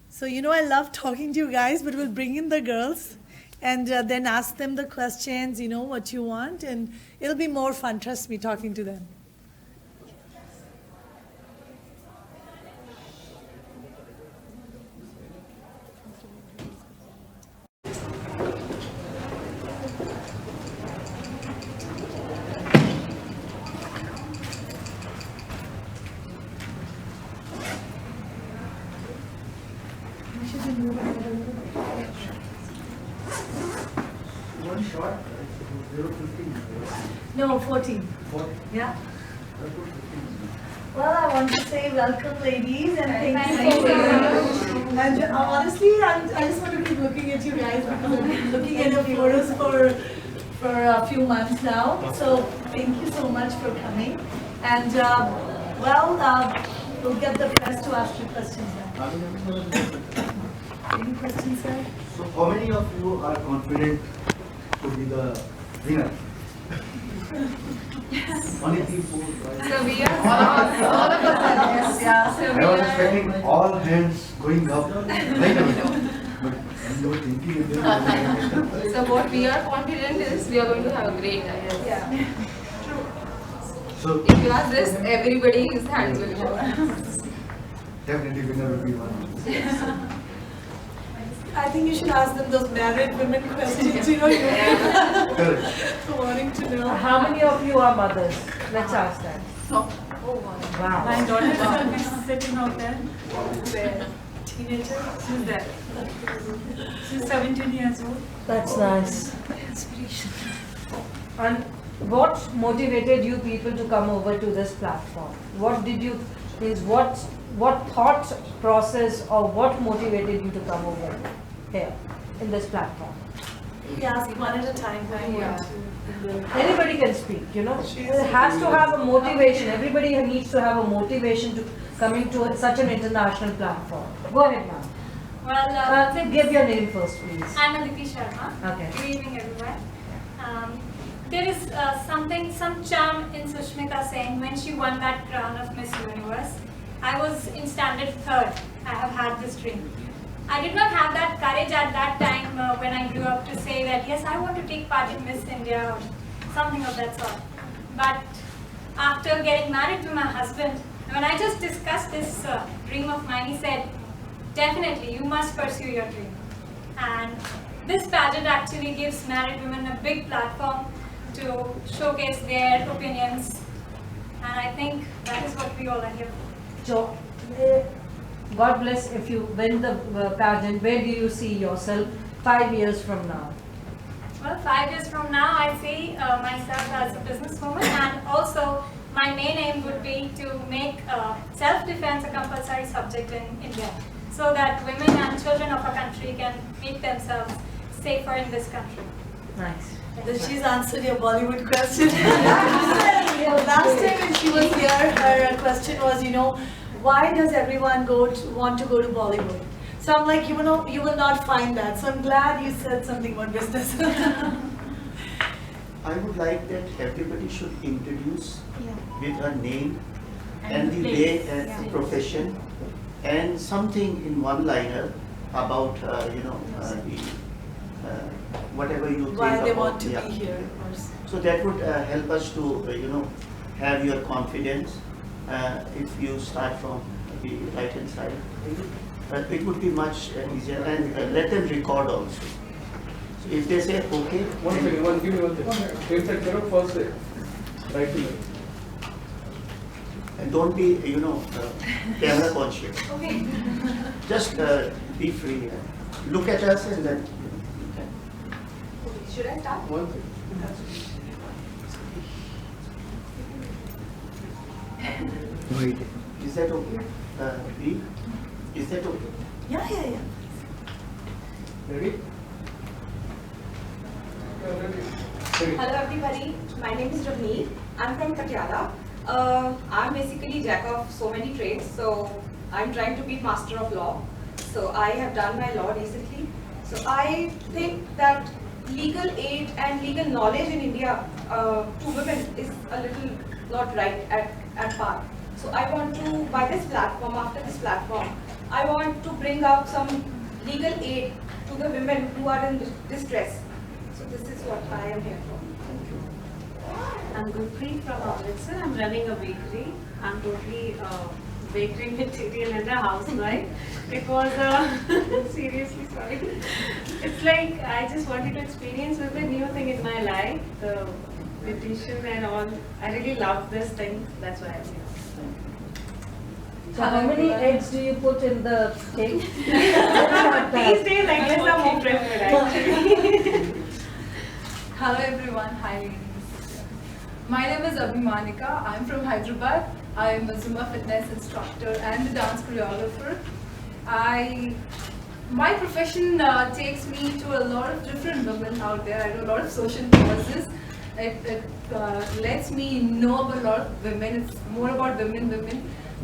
So, I love talking to you guys, but we'll bring in the girls and then ask them the questions, what you want, and it'll be more fun, trust me, talking to them. One shot, 0:15. No, 14. 40. Yeah. I'll put 15. Well, I want to say welcome, ladies, and thank you Thank so you. much. And honestly, I just want to keep looking at you guys because I've been looking at your photos for a few months now. So thank you so much for coming. And we'll get the press to ask you questions now. Any questions, sir? So how many of you are confident to be the winner? Only 3, 4, right? So we are all of us are yes, yeah. So I we was are expecting all hands going up right away. But you were thinking if there was So what we are confident is we are going to have a great time. Yeah. So If you ask this, everybody's hands will go up. definitely winner will be one. I think you should ask them those married women questions, you know, Correct. wanting to know. How many of you are mothers? Let's ask that. Oh, Wow. my daughter is sitting out there. Where? Teenager. She's there. She's 17 years old. That's nice. Inspiration. And what motivated you people to come over to this platform? What did you, means what thought process or what motivated you to come over here in this platform? We ask one at a time. Anybody can speak, you know. It has to have a motivation. Everybody needs to have a motivation to coming to such an international platform. Go ahead, ma'am. Well, Give your name first, please. I'm Aditi Sharma. Okay. Good evening, everyone. There is some charm in Sushmita saying when she won that crown of Miss Universe. I was in standard 3rd. I have had this dream. I did not have that courage at that time when I grew up to say that yes, I want to take part in Miss India or something of that sort. But after getting married to my husband, when I just discussed this dream of mine, he said, definitely you must pursue your dream. And this pageant actually gives married women a big platform to showcase their opinions. And I think that is what we all are here for. So, God bless if you win the pageant. Where do you see yourself 5 years from now? Well, 5 years from now, I see myself as a businesswoman, and also my main aim would be to make self-defense a compulsory subject in India, so that women and children of our country can make themselves safer in this country. Nice. She's answered your Bollywood question. Last time when she was here, her question was, you know, why does everyone want to go to Bollywood? So I'm like, you know, you will not find that. So I'm glad you said something about business. I would like that everybody should introduce with a name and the way and profession and something in one-liner about, whatever you think Why they about, want to be here. Or So that would help us to, have your confidence. If you start from the right-hand side, it would be much easier, and let them record also. So if they say, okay. One second, give me one second. Face that camera first, right to me. And don't be, camera conscious. Okay. Just be free. Look at us and then. Should I start? One second. Wait. Is that okay? B? Is that okay? yeah. Ready? Hello everybody, my name is Ravneet. I'm from Patiala. I'm basically jack of so many trades, so I'm trying to be master of law. So I have done my law recently. So I think that legal aid and legal knowledge in India to women is a little not right at par. So I want to, by this platform, after this platform, I want to bring out some legal aid to the women who are in distress. So this is what I am here for. I'm Gurpreet from Amritsar. I'm running a bakery. I'm totally bakery material and a housewife. It was seriously sorry. It's like I just wanted to experience with a new thing in my life, the beautician and all. I really love this thing. That's why I'm here. So how many eggs do you put in the cake? These days, I guess I'm more preferred actually. Hello everyone, hi ladies. My name is Abhimanika. I'm from Hyderabad. I'm a Zumba fitness instructor and a dance choreographer. My profession takes me to a lot of different women out there. I do a lot of social causes. It lets me know about a lot of women. It's more about women.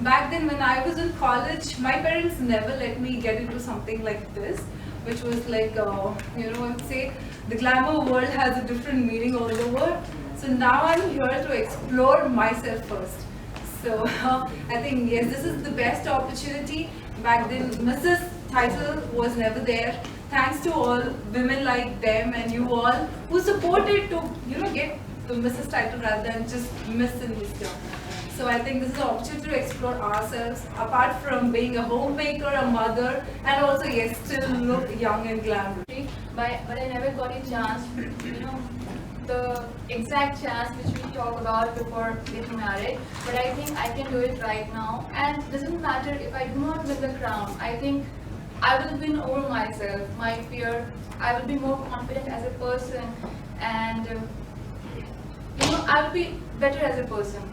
Back then when I was in college, my parents never let me get into something like this, which was like, I would say the glamour world has a different meaning all over. So now I'm here to explore myself first. So I think, yes, this is the best opportunity. Back then, Mrs. title was never there. Thanks to all women like them and you all who supported to, get the Mrs. title rather than just Miss and Mr. So I think this is an opportunity to explore ourselves, apart from being a homemaker, a mother, and also yes, still look young and glamorous. But I never got a chance, the exact chance which we talk about before getting married. But I think I can do it right now. And it doesn't matter if I do not win the crown. I think I will win over myself, my fear. I will be more confident as a person, and I will be better as a person.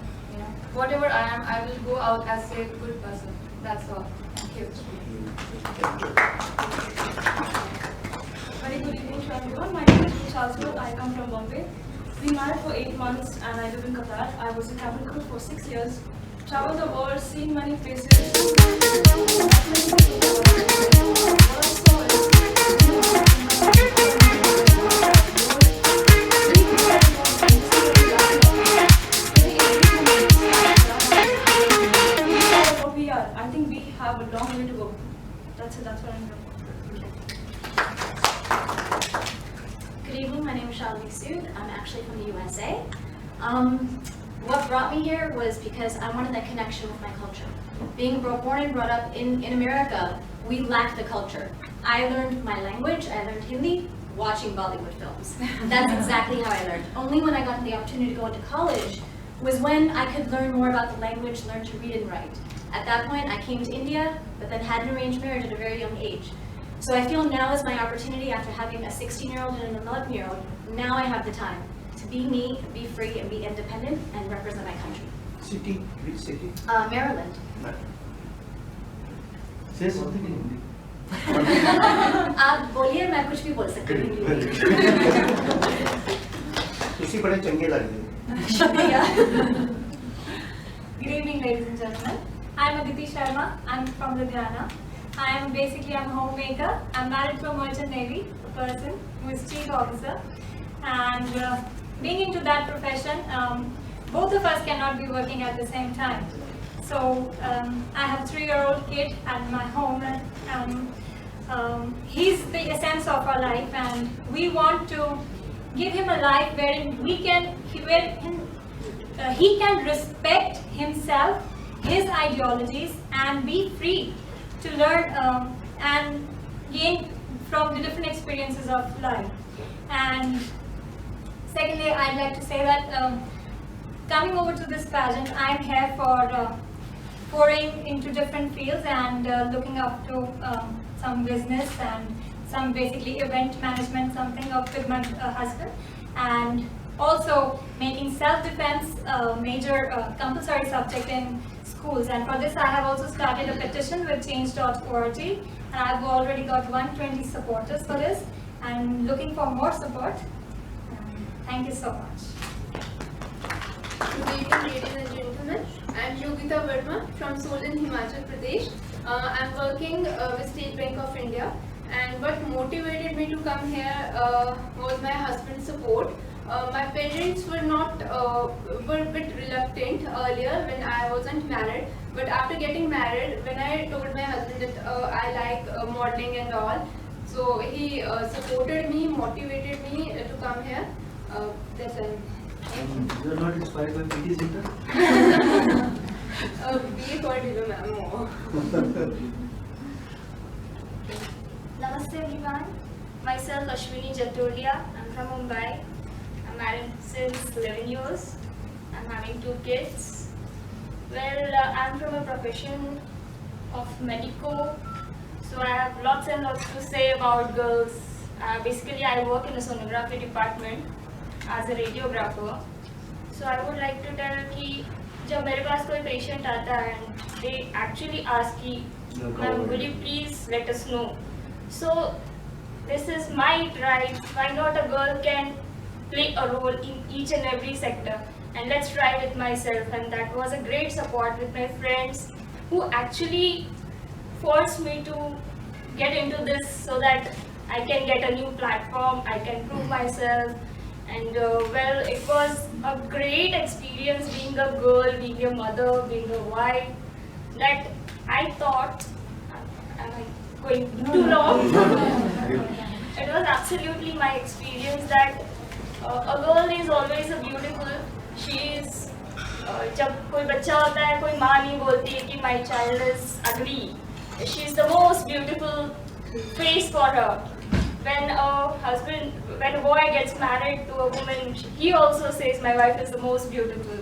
Whatever I am, I will go out as a good person. That's all. Thank you. Very good evening to everyone. My name is Charles. I come from Bombay. Been married for 8 months and I live in Qatar. I was a cabin crew for 6 years. Traveled the world, seen many places. What we are. I think we have a long way to go. That's it. That's what I'm doing. Good evening, my name is Shalini Sood. I'm actually from the USA. What brought me here was because I wanted that connection with my culture. Being born and brought up in America, we lack the culture. I learned my language, I learned Hindi, watching Bollywood films. That's exactly how I learned. Only when I got the opportunity to go into college was when I could learn more about the language, learn to read and write. At that point, I came to India, but then had an arranged marriage at a very young age. So I feel now is my opportunity after having a 16-year-old and an 11-year-old, now I have the time to be me, be free, and be independent, and represent my country. City, which city? Maryland. Say something in Hindi. आप बोलिए मैं कुछ भी बोल सकती हूँ हिंदी में। तुसी बड़े चंगे लग रहे शुक्रिया। Good evening, ladies and gentlemen. I'm Aditi Sharma. I'm from Ludhiana. I'm a homemaker. I'm married to a merchant navy, a person who is chief officer. And being into that profession, both of us cannot be working at the same time. So I have a 3-year-old kid at my home, and he's the essence of our life, and we want to give him a life wherein he can respect himself, his ideologies, and be free to learn and gain from the different experiences of life. And secondly, I'd like to say that coming over to this pageant, I'm here for pouring into different fields and looking up to some business and some basically event management, something with my husband, and also making self-defense a major compulsory subject in schools. And for this, I have also started a petition with change.org, and I've already got 120 supporters for this, and looking for more support. Thank you so much. Good evening, ladies and gentlemen. I'm Yogita Verma from Solan, Himachal Pradesh. I'm working with State Bank of India, and what motivated me to come here was my husband's support. My parents were a bit reluctant earlier when I wasn't married, but after getting married, when I told my husband that I like modeling and all, so he supported me, motivated me to come here. That's it. You are not inspired by PT Center? BA for Dilo ma'am. Namaste everyone. Myself Ashwini Jatolia. I'm from Mumbai. I'm married since 11 years. I'm having 2 kids. Well, I'm from a profession of medico, so I have lots and lots to say about girls. Basically, I work in the sonography department as a radiographer. So I would like to tell कि जब मेरे पास कोई patient आता है and they actually ask कि ma'am, will you please let us know? So this is my right. Why not a girl can play a role in each and every sector? And let's try with myself. And that was a great support with my friends who actually forced me to get into this so that I can get a new platform, I can prove myself. And well, it was a great experience being a girl, being a mother, being a wife, that I thought, am I going too long? It was absolutely my experience that a girl is always a beautiful, she is जब कोई बच्चा होता है, कोई माँ नहीं बोलती है कि my child is ugly. She is the most beautiful face for her. When a boy gets married to a woman, he also says my wife is the most beautiful.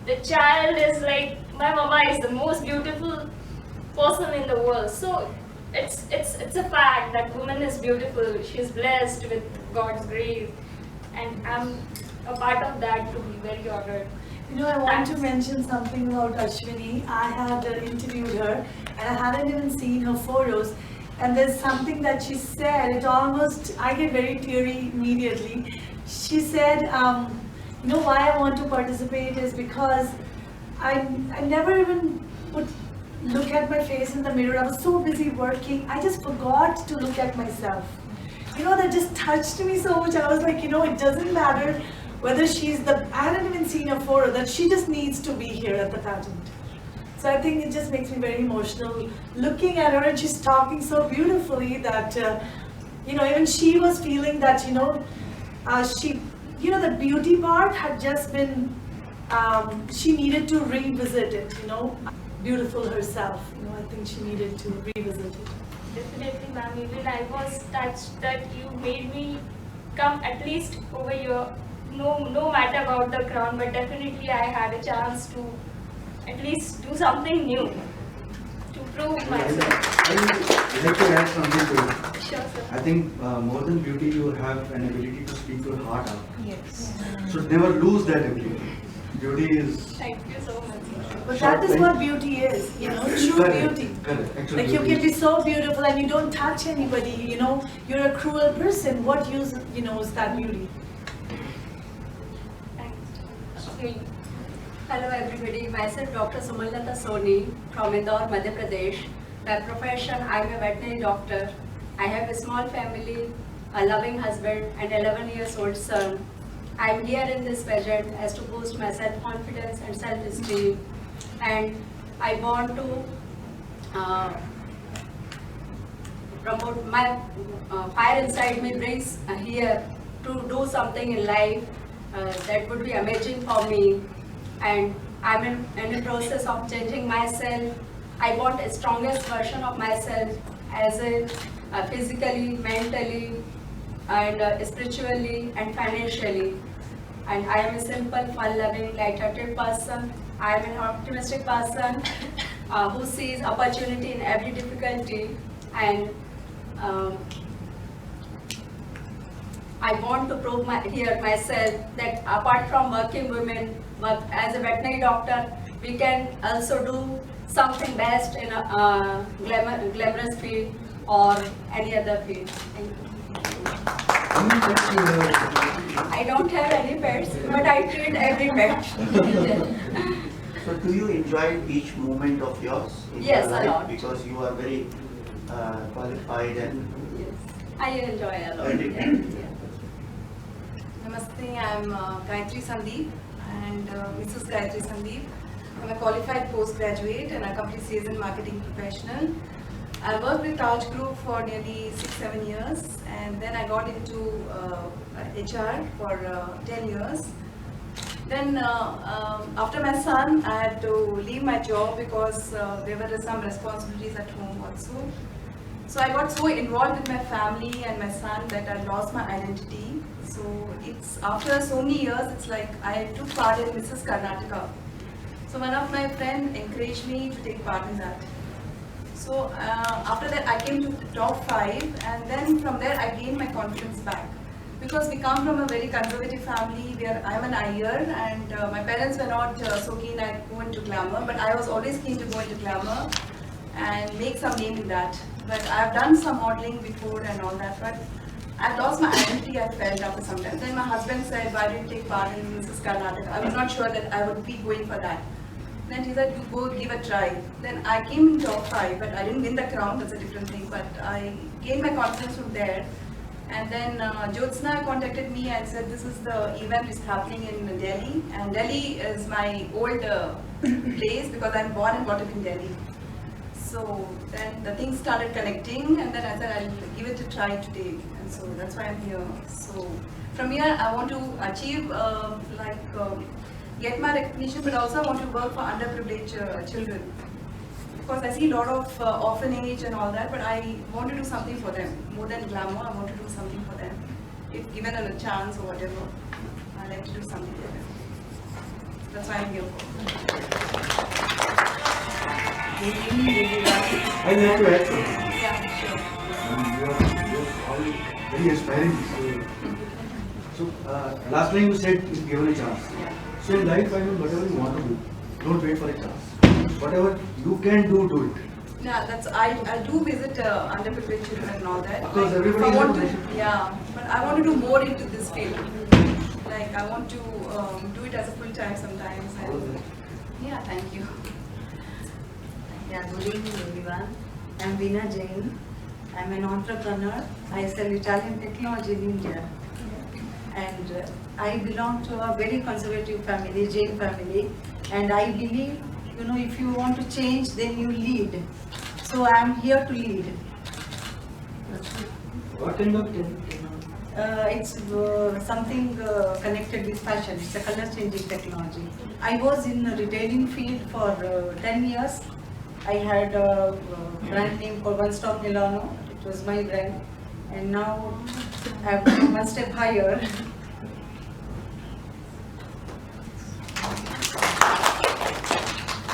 The child is like, my mama is the most beautiful person in the world. So it's a fact that woman is beautiful. She's blessed with God's grace, and I'm a part of that, to be very honored. You know, I want to mention something about Ashwini. I had interviewed her, and I hadn't even seen her photos. And there's something that she said, I get very teary immediately. She said, you know, why I want to participate is because I never even would look at my face in the mirror. I was so busy working, I just forgot to look at myself. You know, that just touched me so much. I was like, you know, it doesn't matter whether I hadn't even seen a photo, that she just needs to be here at the pageant. So I think it just makes me very emotional looking at her, and she's talking so beautifully that, you know, even she was feeling that, you know, the beauty part had just been, she needed to revisit it, you know, beautiful herself. You know, I think she needed to revisit it. Definitely, ma'am. Even I was touched that you made me come at least over here. No matter about the crown, but definitely I had a chance to at least do something new to prove myself. I would like to add something to it. Sure, sir. I think more than beauty, you have an ability to speak your heart out. Yes. So never lose that ability. Beauty is. Thank you so much. But that is what beauty is, you know, true Correct, beauty. correct. Actual Like you beauty can be so beautiful and you don't touch anybody, you know, you're a cruel person. What use, you know, is that beauty? Hello everybody, myself Dr. Sumalata Soni from Indore, Madhya Pradesh. By profession, I'm a veterinary doctor. I have a small family, a loving husband and 11 years old son. I'm here in this pageant as to boost my self-confidence and self-esteem. And I want to promote my fire inside me brings here to do something in life that would be amazing for me. And I'm in the process of changing myself. I want a strongest version of myself as a physically, mentally, and spiritually and financially. And I am a simple, fun-loving, light-hearted person. I am an optimistic person who sees opportunity in every difficulty. And I want to prove myself that apart from working women, as a veterinary doctor, we can also do something best in a glamorous field or any other field. Thank you. I don't have any pets, but I treat every pet. So do you enjoy each moment of yours in Yes, your a life? lot. Because you are very qualified and I enjoy a lot. Namaste, I'm Gayatri Sandeep and Mrs. Gayatri Sandeep. I'm a qualified postgraduate and a complete sales and marketing professional. I worked with Taj Group for nearly 6-7 years, and then I got into HR for 10 years. Then after my son, I had to leave my job because there were some responsibilities at home also. So I got so involved with my family and my son that I lost my identity. So it's after so many years, it's like I took part in Mrs. Karnataka. So one of my friends encouraged me to take part in that. So after that, I came to top 5, and then from there I gained my confidence back. Because we come from a very conservative family where I'm an Iyer, and my parents were not so keen I go into glamour, but I was always keen to go into glamour and make some name in that. But I've done some modeling before and all that, but I've lost my identity, I felt after some time. Then my husband said, why didn't you take part in Mrs. Karnataka? I was not sure that I would be going for that. Then he said, you go give a try. Then I came in top 5, but I didn't win the crown, that's a different thing. But I gained my confidence from there. And then Jyotsna contacted me and said, this is the event is happening in Delhi. And Delhi is my old place because I'm born and brought up in Delhi. So then the things started connecting, and then I said, I'll give it a try today. And so that's why I'm here. So from here, I want to achieve get my recognition, but also I want to work for underprivileged children. Because I see a lot of orphanage and all that, but I want to do something for them. More than glamour, I want to do something for them. If given a chance or whatever, I like to do something for them. That's why I'm here for. I like to add something. Yeah, sure. You're all very inspiring. So last time you said if given a chance. So in life, I mean, whatever you want to do, don't wait for a chance. Whatever you can do, do it. Yeah, that's I do visit underprivileged children and all that. Because Like, everybody if I want has to, a yeah, but I want to do more into this field. Like I want to do it as a full time sometimes. And, yeah, thank you. Yeah, good evening everyone. I'm Veena Jain. I'm an entrepreneur. I sell Italian technology in India. And I belong to a very conservative family, Jain family. And I believe, you know, if you want to change, then you lead. So I'm here to lead. What kind of technology? It's something connected with fashion. It's a color changing technology. I was in the retailing field for 10 years. I had a brand name called One Stop Milano. It was my brand. And now I've gone one step higher.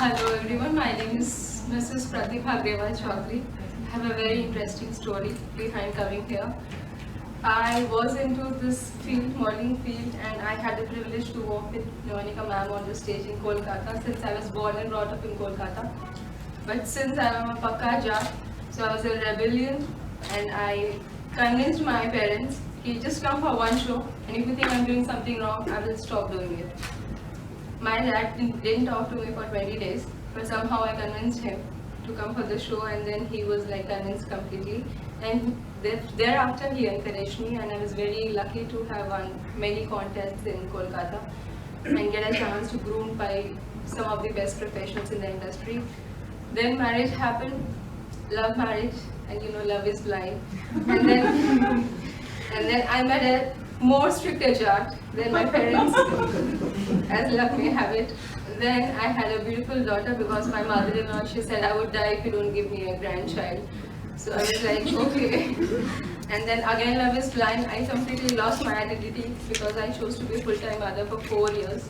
Hello everyone, my name is Mrs. Pratibha Agrawal Chaudhary. I have a very interesting story behind coming here. I was into this field, modeling field, and I had the privilege to work with Monica ma'am on the stage in Kolkata since I was born and brought up in Kolkata. But since I am a Pakka Jat, so I was a rebellion, and I convinced my parents, "You just come for one show, and if you think I'm doing something wrong, I will stop doing it." My dad didn't talk to me for 20 days, but somehow I convinced him to come for the show, and then he was like convinced completely. And thereafter he encouraged me, and I was very lucky to have won many contests in Kolkata and get a chance to groom by some of the best professionals in the industry. Then marriage happened, love marriage, and you know love is blind. And then I met a more stricter Jat than my parents, as luck may have it. Then I had a beautiful daughter because my mother-in-law, she said I would die if you don't give me a grandchild. So I was like, okay. And then again love is blind. I completely lost my identity because I chose to be a full-time mother for 4 years.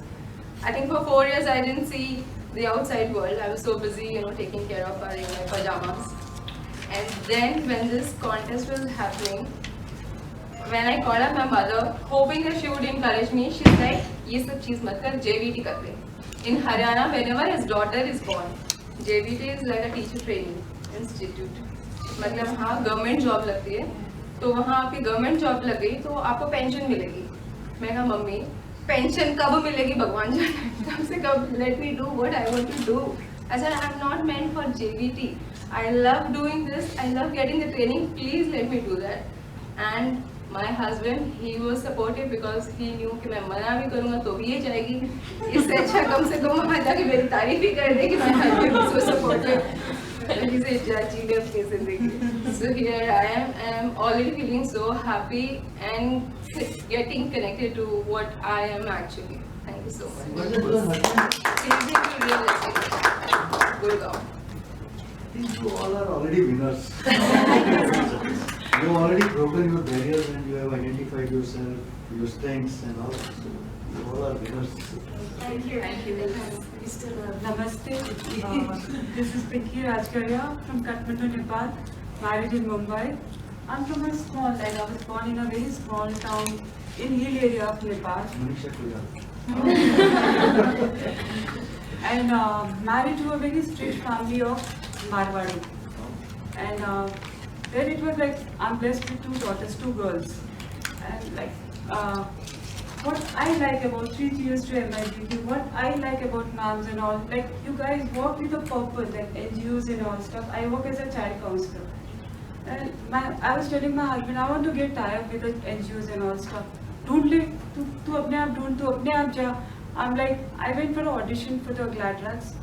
I think for 4 years I didn't see the outside world. I was so busy, you know, taking care of her in my pajamas. And then when this contest was happening, when I called up my mother, hoping that she would encourage me, she's like, "ये सब चीज़ मत कर, JVT कर ले." In Haryana, whenever his daughter is born, JVT is like a teacher training institute. मतलब हाँ government job लगती है, तो वहाँ आपकी गवर्नमेंट जॉब लग गई तो आपको पेंशन मिलेगी. मैं कहा मम्मी पेंशन कब मिलेगी भगवान जाने, कब से कब, let me do what I want to do. I said I'm not meant for JVT. I love doing this. I love getting the training. Please let me do that. And my husband, he was supportive because he knew कि मैं मना भी करूँगा तो भी ये जाएगी. इससे अच्छा कम से कम वहाँ जाके मेरी तारीफ ही कर दे कि my husband is so supportive. He's a judge of अपनी जिंदगी. So here I am already feeling so happy and getting connected to what I am actually. Thank you so much. Changing to real estate. Gurgaon. I think you all are already winners. You have already broken your barriers and you have identified yourself, your strengths and all. So you all are winners. Thank you. Thank you. Namaste. This is Pinky Rajkaria from Kathmandu, Nepal, married in Mumbai. I'm from a small, like I was born in a very small town in hill area of Nepal. And married to a very strict family of Marwadi. And then it was like, I'm blessed with 2 daughters, 2 girls. And like, what I like about 3 years to MIDT, what I like about NAMS and all, like you guys work with a purpose, like NGOs and all stuff. I work as a child counselor. And I was telling my husband, I want to get tied with the NGOs and all stuff. Don't let, tu apne aap dhoond, tu apne aap ja. I'm like, I went for an audition for the Glad Rats.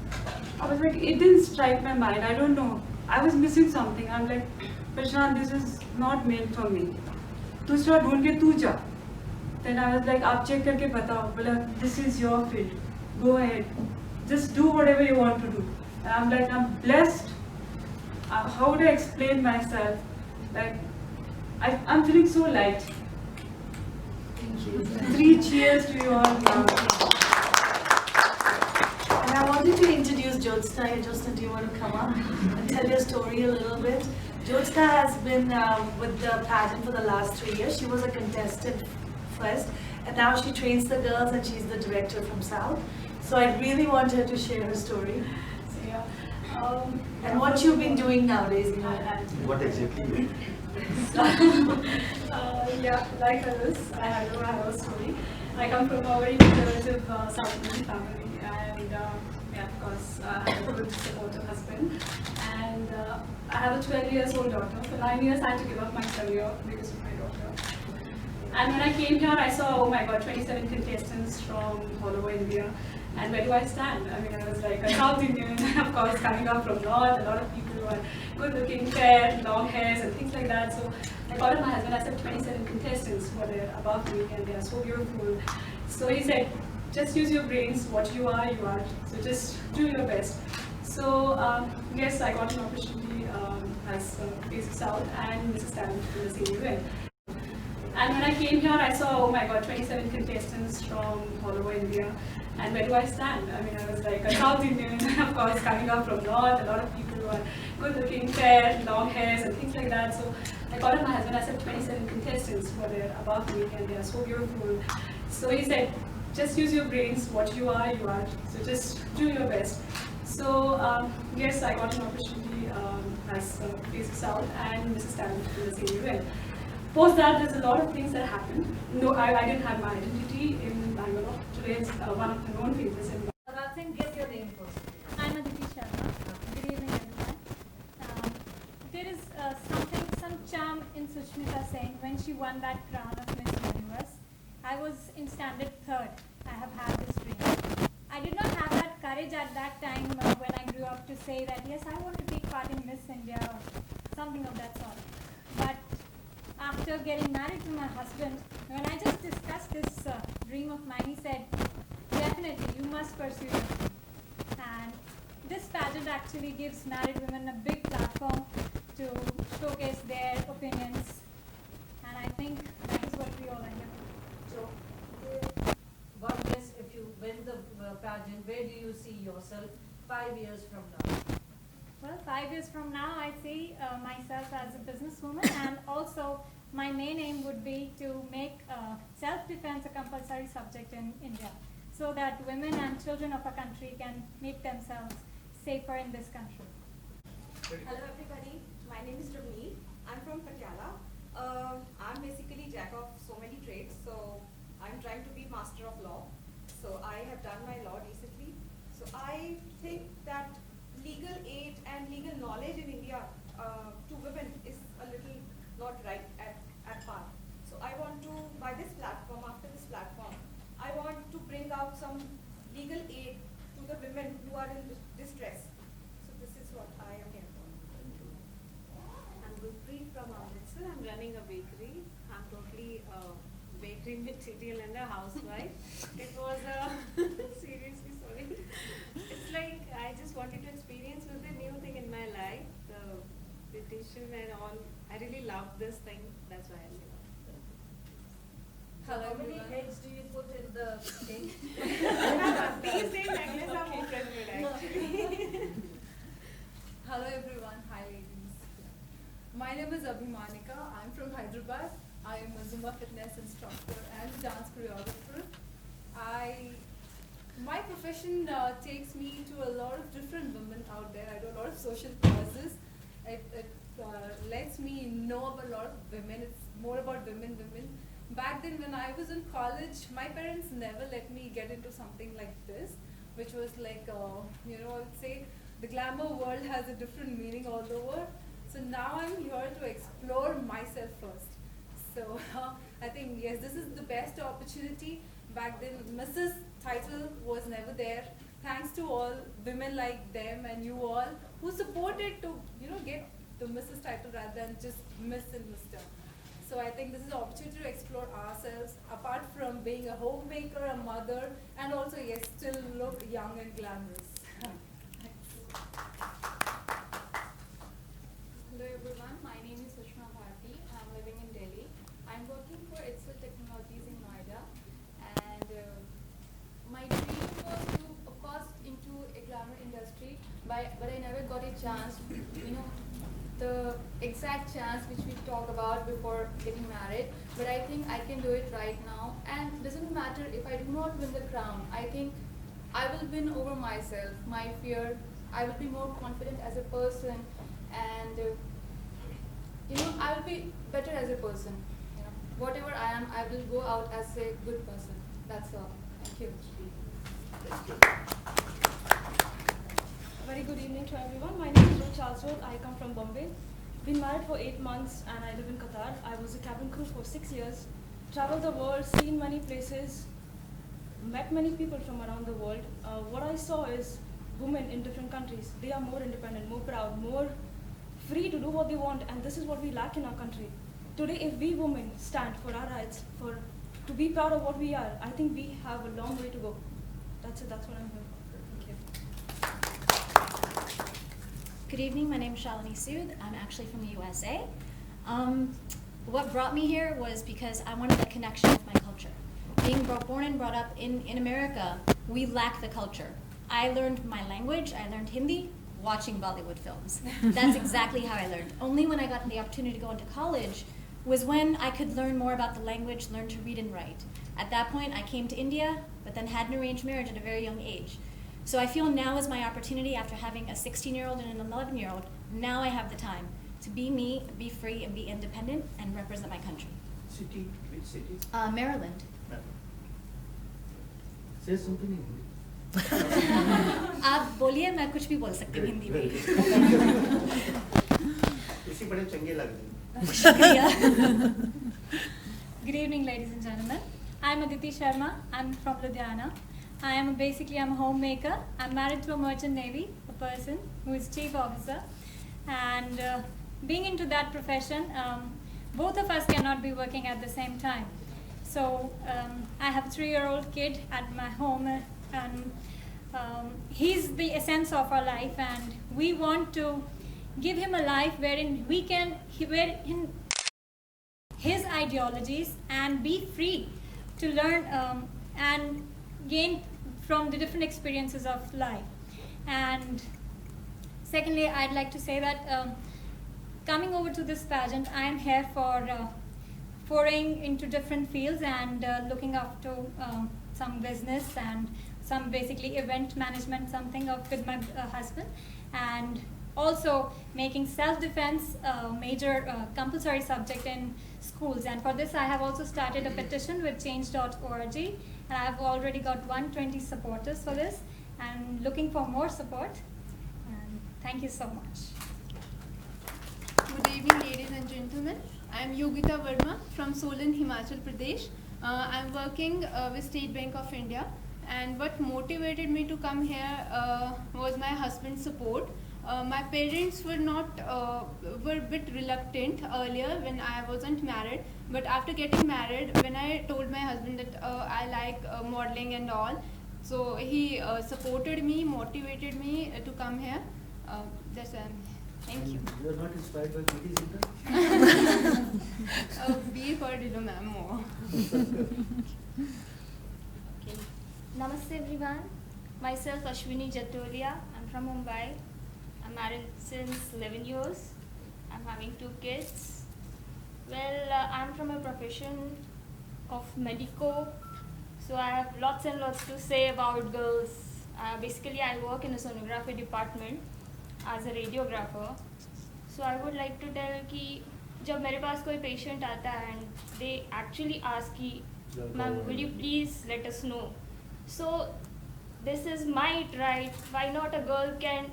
I was like, it didn't strike my mind, I don't know. I was missing something. I'm like, Prashant, this is not meant for me. दूसरा ढूंढ के तू जा. Then I was like, आप check करके बताओ. बोला, this is your field. go ahead, just do whatever you want to do. And I'm like, I'm blessed. How would I explain myself? Like, I'm feeling so light. Thank you. 3 cheers to you all now. And I wanted to introduce Jyotsna. Jyotsna, do you want to come up and tell your story a little bit? Jyotsna has been with the pageant for the last 3 years. She was a contestant first, and now she trains the girls and she's the director from South. So I really want her to share her story. So, yeah. And what you've been doing nowadays, you know. What exactly? Yeah, like others, I have a story. I come from a very conservative South Indian family, and yeah, of course, I have a good supportive husband, and I have a 12 years old daughter. For 9 years, I had to give up my career because of my daughter. And when I came here, I saw, oh my God, 27 contestants from all over India. And where do I stand? I mean, I was like a South Indian, of course, coming up from North, a lot of people who are good looking, fair, long hairs and things like that. So I called up my husband, I said 27 contestants who are there above me and they are so beautiful. So he said, just use your brains, what you are, you are. So just do your best. So yes, I got an opportunity as Face of South and Mrs. Talent in the same event. And when I came here, I saw, oh my God, 27 contestants from all over India. And where do I stand? I mean, I was like a South Indian, of course, coming up from North, a lot of people who are good looking, fair, long hairs and things like that. So I called up my husband, I said 27 contestants who are there above me and they are so beautiful. So he said, just use your brains, what you are, you are. So just do your best. So yes, I got an opportunity as Face of South and Mrs. Talent in the same event. Post that, there's a lot of things that happened. No, I didn't have my identity in Bangalore. Today is one of the known faces in I think get your name first. I'm Aditi Sharma. Good evening, everyone. There is some charm in Sushmita Sen when she won that crown of Miss Universe. I was in standard 3rd. I have had this dream. I did not have that courage at that time when I grew up to say that yes, I want to take part in Miss India or something of that sort. But after getting married to my husband, when I just discussed this dream of mine, he said, definitely, you must pursue your dream. And this pageant actually gives married women a big platform to showcase their opinions. And I think that is what we all are here for. So, God bless, if you win the pageant, where do you see yourself 5 years from now? Well, 5 years from now, I see myself as a businesswoman, and also my main aim would be to make self-defense a compulsory subject in India, so that women and children of our country can make themselves safer in this country. Hello everybody, my name is Ravneet. I'm from Patiala. I'm basically jack of so many trades, so I'm trying to be master of law. So I have done my law recently. So I think that legal aid and legal knowledge in India to women is a little not right at par. So I want to, by this platform, after this platform, I want to bring out some legal aid to the women who are in distress. So this is what I am here for. I'm Gurpreet from Amritsar. I'm running a bakery. I'm totally bakery material and a housewife. It was seriously sorry. It's like I just wanted to experience with a new thing in my life, the petition and all. I really love this thing. That's why I live. Hello, how many eggs do you put in the cake? These days, necklace are more preferred actually. Hello everyone, hi ladies. My name is Abhimanika. I'm from Hyderabad. I am a Zumba fitness instructor and dance choreographer. My profession takes me to a lot of different women out there. I do a lot of social causes. It lets me know about a lot of women. It's more about women. Back then when I was in college, my parents never let me get into something like this, which was like, I would say the glamour world has a different meaning all over. So now I'm here to explore myself first. So I think, yes, this is the best opportunity. Back then, Mrs. title was never there. Thanks to all women like them and you all who supported to, get the Mrs. title rather than just Miss and Mr. So So I think this is an opportunity to explore ourselves, apart from being a homemaker, a mother, and also, yes, still look young and glamorous. Hello everyone, my name is Sushma Bharti. I'm living in Delhi. I'm working for Excel Technologies in Noida, and my dream was to, of course, into a glamour industry, but I never got a chance, the exact chance which we talk about before getting married. But I think I can do it right now, and it doesn't matter if I do not win the crown. I think I will win over myself, my fear. I will be more confident as a person, and I will be better as a person. Whatever I am, I will go out as a good person. That's all. Thank you. Very good evening to everyone. My name is Ruth Charlesworth. I come from Bombay. Been married for 8 months and I live in Qatar. I was a cabin crew for 6 years. Traveled the world, seen many places, met many people from around the world. What I saw is women in different countries. They are more independent, more proud, more free to do what they want, and this is what we lack in our country. Today, if we women stand for our rights, to be proud of what we are, I think we have a long way to go. That's it. That's what I'm here for. Thank you. Good evening, my name is Shalini Sood. I'm actually from the USA. What brought me here was because I wanted a connection with my culture. Being born and brought up in America, we lack the culture. I learned my language, I learned Hindi, watching Bollywood films. That's exactly how I learned. Only when I got the opportunity to go into college was when I could learn more about the language, learn to read and write. At that point, I came to India, but then had an arranged marriage at a very young age. So I feel now is my opportunity after having a 16-year-old and an 11-year-old. Now I have the time to be me, be free, and be independent, and represent my country. City, which city? Maryland. Say something in Hindi. आप बोलिए, मैं कुछ भी बोल सकती हूँ हिंदी में. इसी बड़े चंगे लग रहे हैं. Good evening, ladies and gentlemen. I'm Aditi Sharma. I'm from Ludhiana. I'm a homemaker. I'm married to a merchant navy, a person who is chief officer. And being into that profession, both of us cannot be working at the same time. So I have a 3-year-old kid at my home, and he's the essence of our life, and we want to give him a life wherein we can wherein his ideologies and be free to learn and gain from the different experiences of life. And secondly, I'd like to say that coming over to this pageant, I am here for foraying into different fields and looking after some business and some basically event management, something with my husband, and also making self-defense a major compulsory subject in schools. And for this, I have also started a petition with change.org, and I have already got 120 supporters for this, and looking for more support. And thank you so much. Good evening, ladies and gentlemen. I am Yogita Verma from Solan, Himachal Pradesh. I am working with State Bank of India, and what motivated me to come here was my husband's support. My parents were a bit reluctant earlier when I wasn't married, but after getting married, when I told my husband that I like modeling and all, so he supported me, motivated me to come here. That's why I'm here. Thank you. You are not inspired by Preeti Zinta? Be for Dilo ma'am more. Okay. Namaste everyone. Myself Ashwini Jatolia. I'm from Mumbai. I'm married since 11 years. I'm having 2 kids. Well, I'm from a profession of medico, so I have lots and lots to say about girls. Basically, I work in a sonography department as a radiographer. So I would like to tell कि जब मेरे पास कोई patient आता है and they actually ask कि ma'am, will you please let us know? So this is my right. Why not a girl can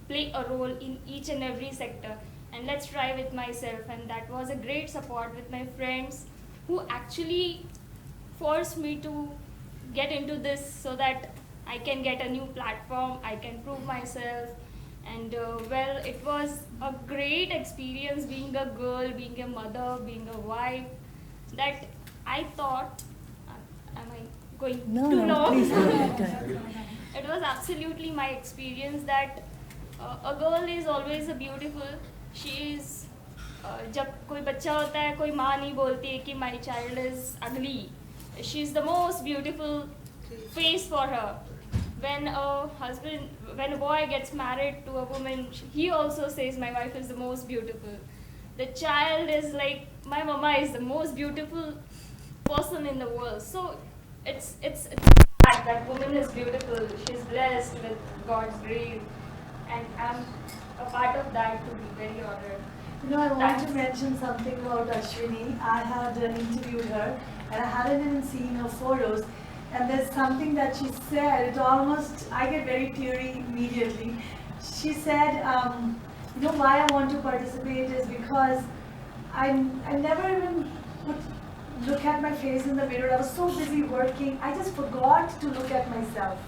play a role in each and every sector? And let's try with myself. And that was a great support with my friends who actually forced me to get into this so that I can get a new platform, I can prove myself. And well, it was a great experience being a girl, being a mother, being a wife, that I thought, am I going too long? Please go ahead. It was absolutely my experience that a girl is always a beautiful. She is जब कोई बच्चा होता है कोई माँ नहीं बोलती है कि my child is ugly. She is the most beautiful face for her. When a boy gets married to a woman, he also says my wife is the most beautiful. The child is like my mama is the most beautiful person in the world. So it's fact that woman is beautiful. She's blessed with God's grace, and I'm a part of that, to be very honored. You know, I want to mention something about Ashwini. I had interviewed her, and I hadn't even seen her photos. And there's something that she said, it almost, I get very teary immediately. She said, you know, why I want to participate is because I never even would look at my face in the mirror. I was so busy working, I just forgot to look at myself.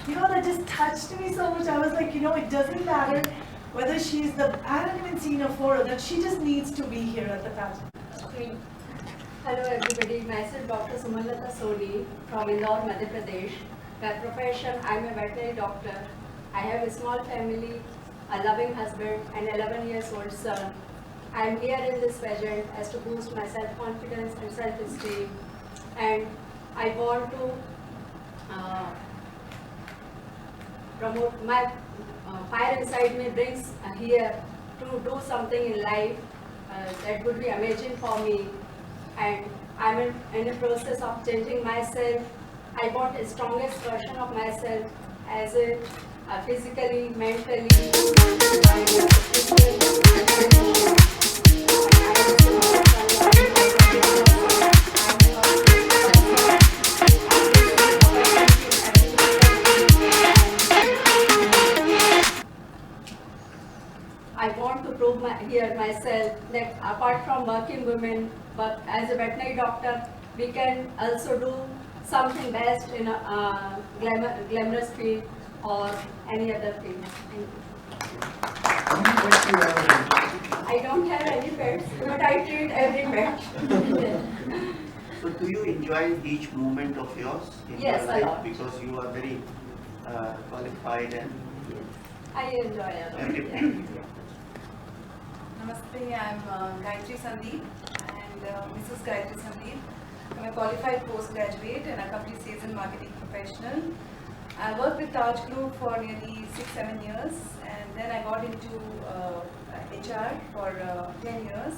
You know, that just touched me so much. I was like, you know, it doesn't matter whether she's I haven't even seen a photo, that she just needs to be here at the pageant. Hello everybody, myself Dr. Sumalata Soni from Indore, Madhya Pradesh. By profession, I am a veterinary doctor. I have a small family, a loving husband and 11 years old son. I am here in this pageant as to boost my self-confidence and self-esteem, and I want to promote my fire inside me brings here to do something in life that would be amazing for me. And I'm in a process of changing myself. I want a strongest version of myself as a physically, mentally, I want to prove myself that apart from working women, but as a veterinary doctor, we can also do something best in a glamorous field or any other field. I don't have any pets, but I treat every pet. So do you enjoy each moment of yours in Yes, your a life? lot. Because you are very qualified and I enjoy a lot. everything. Namaste, I'm Gayatri Sandeep and Mrs. Gayatri Sandeep. I'm a qualified postgraduate and a complete sales and marketing professional. I worked with Taj Group for nearly 6-7 years, and then I got into HR for 10 years.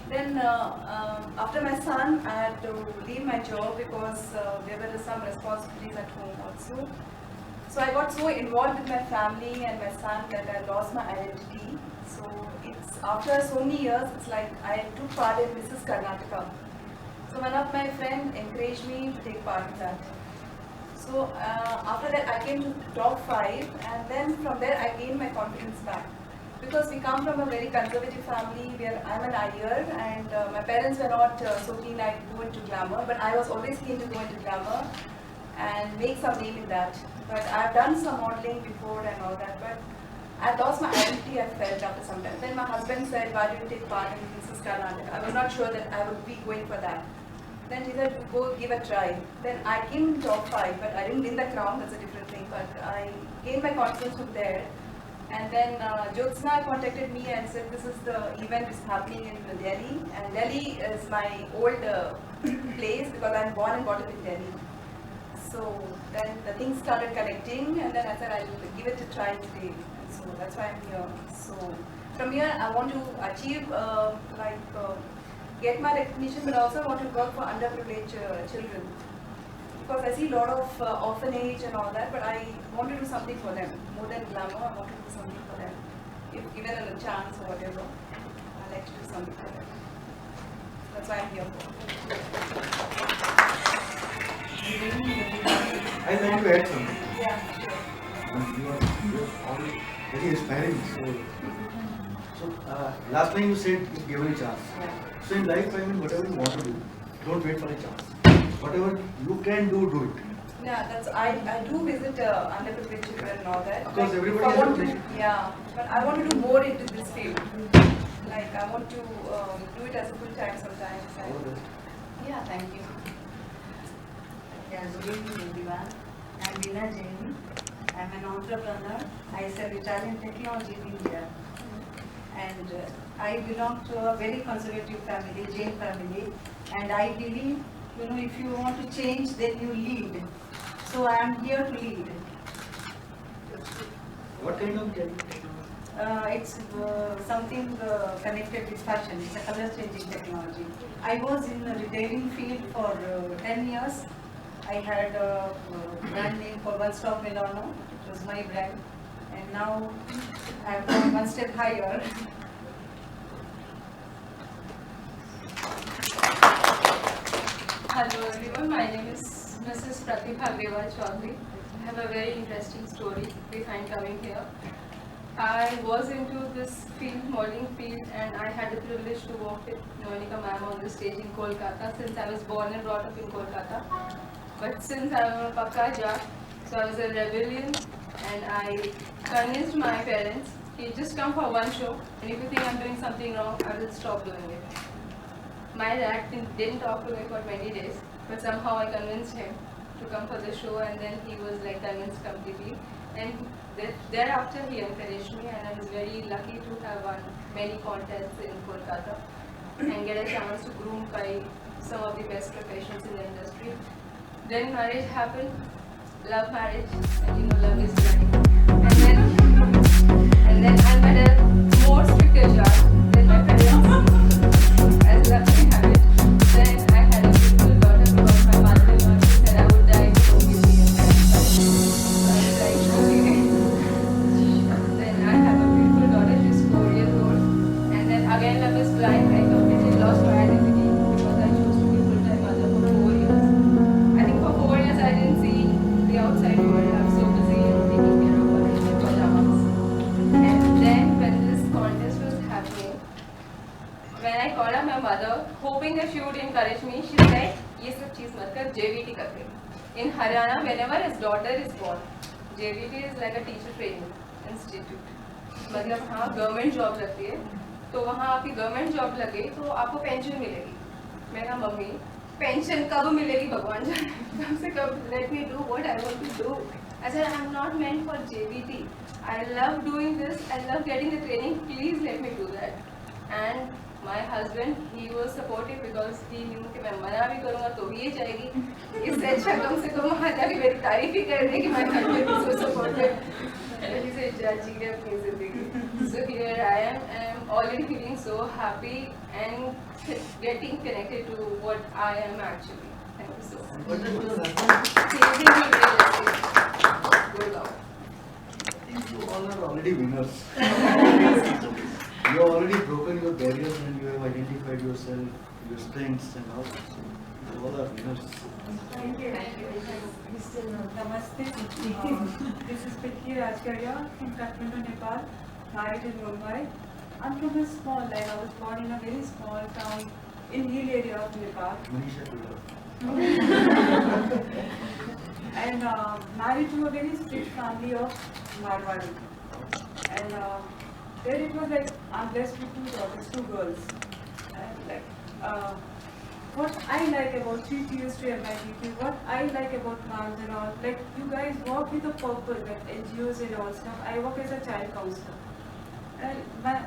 Then after my son, I had to leave my job because there were some responsibilities at home also. So I got so involved with my family and my son that I lost my identity. So it's after so many years, it's like I took part in Mrs. Karnataka. So one of my friends encouraged me to take part in that. So after that I came to top 5, and then from there I gained my confidence back. Because we come from a very conservative family where I'm an IR, and my parents were not so keen I go into glamour, but I was always keen to go into glamour and make some name in that. But I've done some modeling before and all that, but I lost my identity, I felt, after some time. Then my husband said, why do you take part in Mrs. Karnataka? I was not sure that I would be going for that. Then he said, go give a try. Then I came in top 5, but I didn't win the crown, that's a different thing. But I gained my confidence from there. And then Jyotsna contacted me and said, this is the event is happening in Delhi. And Delhi is my old place because I'm born and brought up in Delhi. So then the things started connecting, and then I said, I'll give it a try today. And so that's why I'm here. So from here, I want to achieve, get my recognition, but also I want to work for underprivileged children. Because I see a lot of orphanage and all that, but I want to do something for them. More than glamour, I want to do something for them. If given a chance or whatever, I like to do something for them. That's why I'm here I'd like to add something. Yeah, sure. You are all very inspiring. So last time you said if given a chance. So in life, I mean, whatever you want to do, don't wait for a chance. Whatever you can do, do it. Yeah, I do visit underprivileged children and all that. Of course, Like, everybody I has want a to, vision. yeah, but I want to do more into this field. Like I want to do it as a full time sometimes. And, yeah, thank you. Yeah, good evening everyone. I'm Veena Jain. I'm an entrepreneur. I sell Italian technology in India. And I belong to a very conservative family, Jain family. And I believe, if you want to change, then you lead. So I am here to lead. What kind of technology? It's something connected with fashion. It's a color changing technology. I was in the retailing field for 10 years. I had a brand name for One Stop Milano. It was my brand. And now I've gone one step higher. Hello everyone, my name is Mrs. Pratibha Agrawal Chaudhary. I have a very interesting story behind coming here. I was into this field, modeling field, and I had the privilege to work with Monica ma'am on the stage in Kolkata since I was born and brought up in Kolkata. But since I am a Pakka Jaat, so I was a rebellion, and I convinced my parents, okay, just come for one show, and if you think I'm doing something wrong, I will stop doing it. My dad didn't talk to me for 20 days, but somehow I convinced him to come for the show, and then he was like convinced completely. And thereafter he encouraged me, and I was very lucky to have won many contests in Kolkata and get a chance to groom by some of the best professionals in the industry. Then marriage happened, love marriage, and love is blind. And then I met a more stricter judge than my parents. As luck may have it, then I had a beautiful daughter because my mother-in-law said I would die if you don't give me a grandson. So I was like, okay. Then I have a beautiful daughter, she's 4 years old. And then again love is blind, I completely lost my identity because I chose to be a full-time mother for 4 years. I think for 4 years I didn't see the outside world. I was so busy taking care of her in my pajamas. And then when this contest was happening, when I called up my mother, hoping that she would encourage me, she said, "ये सब चीज़ मत कर, JVT कर ले." In Haryana, whenever his daughter is born, JVT is like a teacher training institute. मतलब हाँ government job लगती है, तो वहाँ आपकी गवर्नमेंट जॉब लगे तो आपको पेंशन मिलेगी. मैं कहा मम्मी पेंशन कब मिलेगी भगवान जाने, कम से कम let me do what I want to do. I said I'm not meant for JVT. I love doing this. I love getting the training. Please let me do that. And my husband, he was supportive because he knew कि मैं मना भी करूँगा तो भी ये जाएगी. इससे अच्छा कम से कम वहाँ जाके मेरी तारीफ ही कर दे कि my husband is so supportive. And he said जाजी के अपनी ज़िंदगी. So here I am. I am already feeling so happy and getting connected to what I am actually. Thank you so much. Changing the real estate. Good luck. You all are already winners. You have already broken your barriers and you have identified yourself, your strengths and all. So you all are winners. Thank you. Namaste. This is Pitki Rajkaria from Kathmandu, Nepal, married in Mumbai. I'm from a small, I was born in a very small town in hill area of Nepal. Manisha Tullar. And married to a very strict family of Marwadi. And there it was like, I'm blessed with 2 daughters, 2 girls. And like, what I like about 3 Cheers to MIDP, what I like about moms and all, like you guys work with a purpose, like NGOs and all stuff. I work as a child counselor. And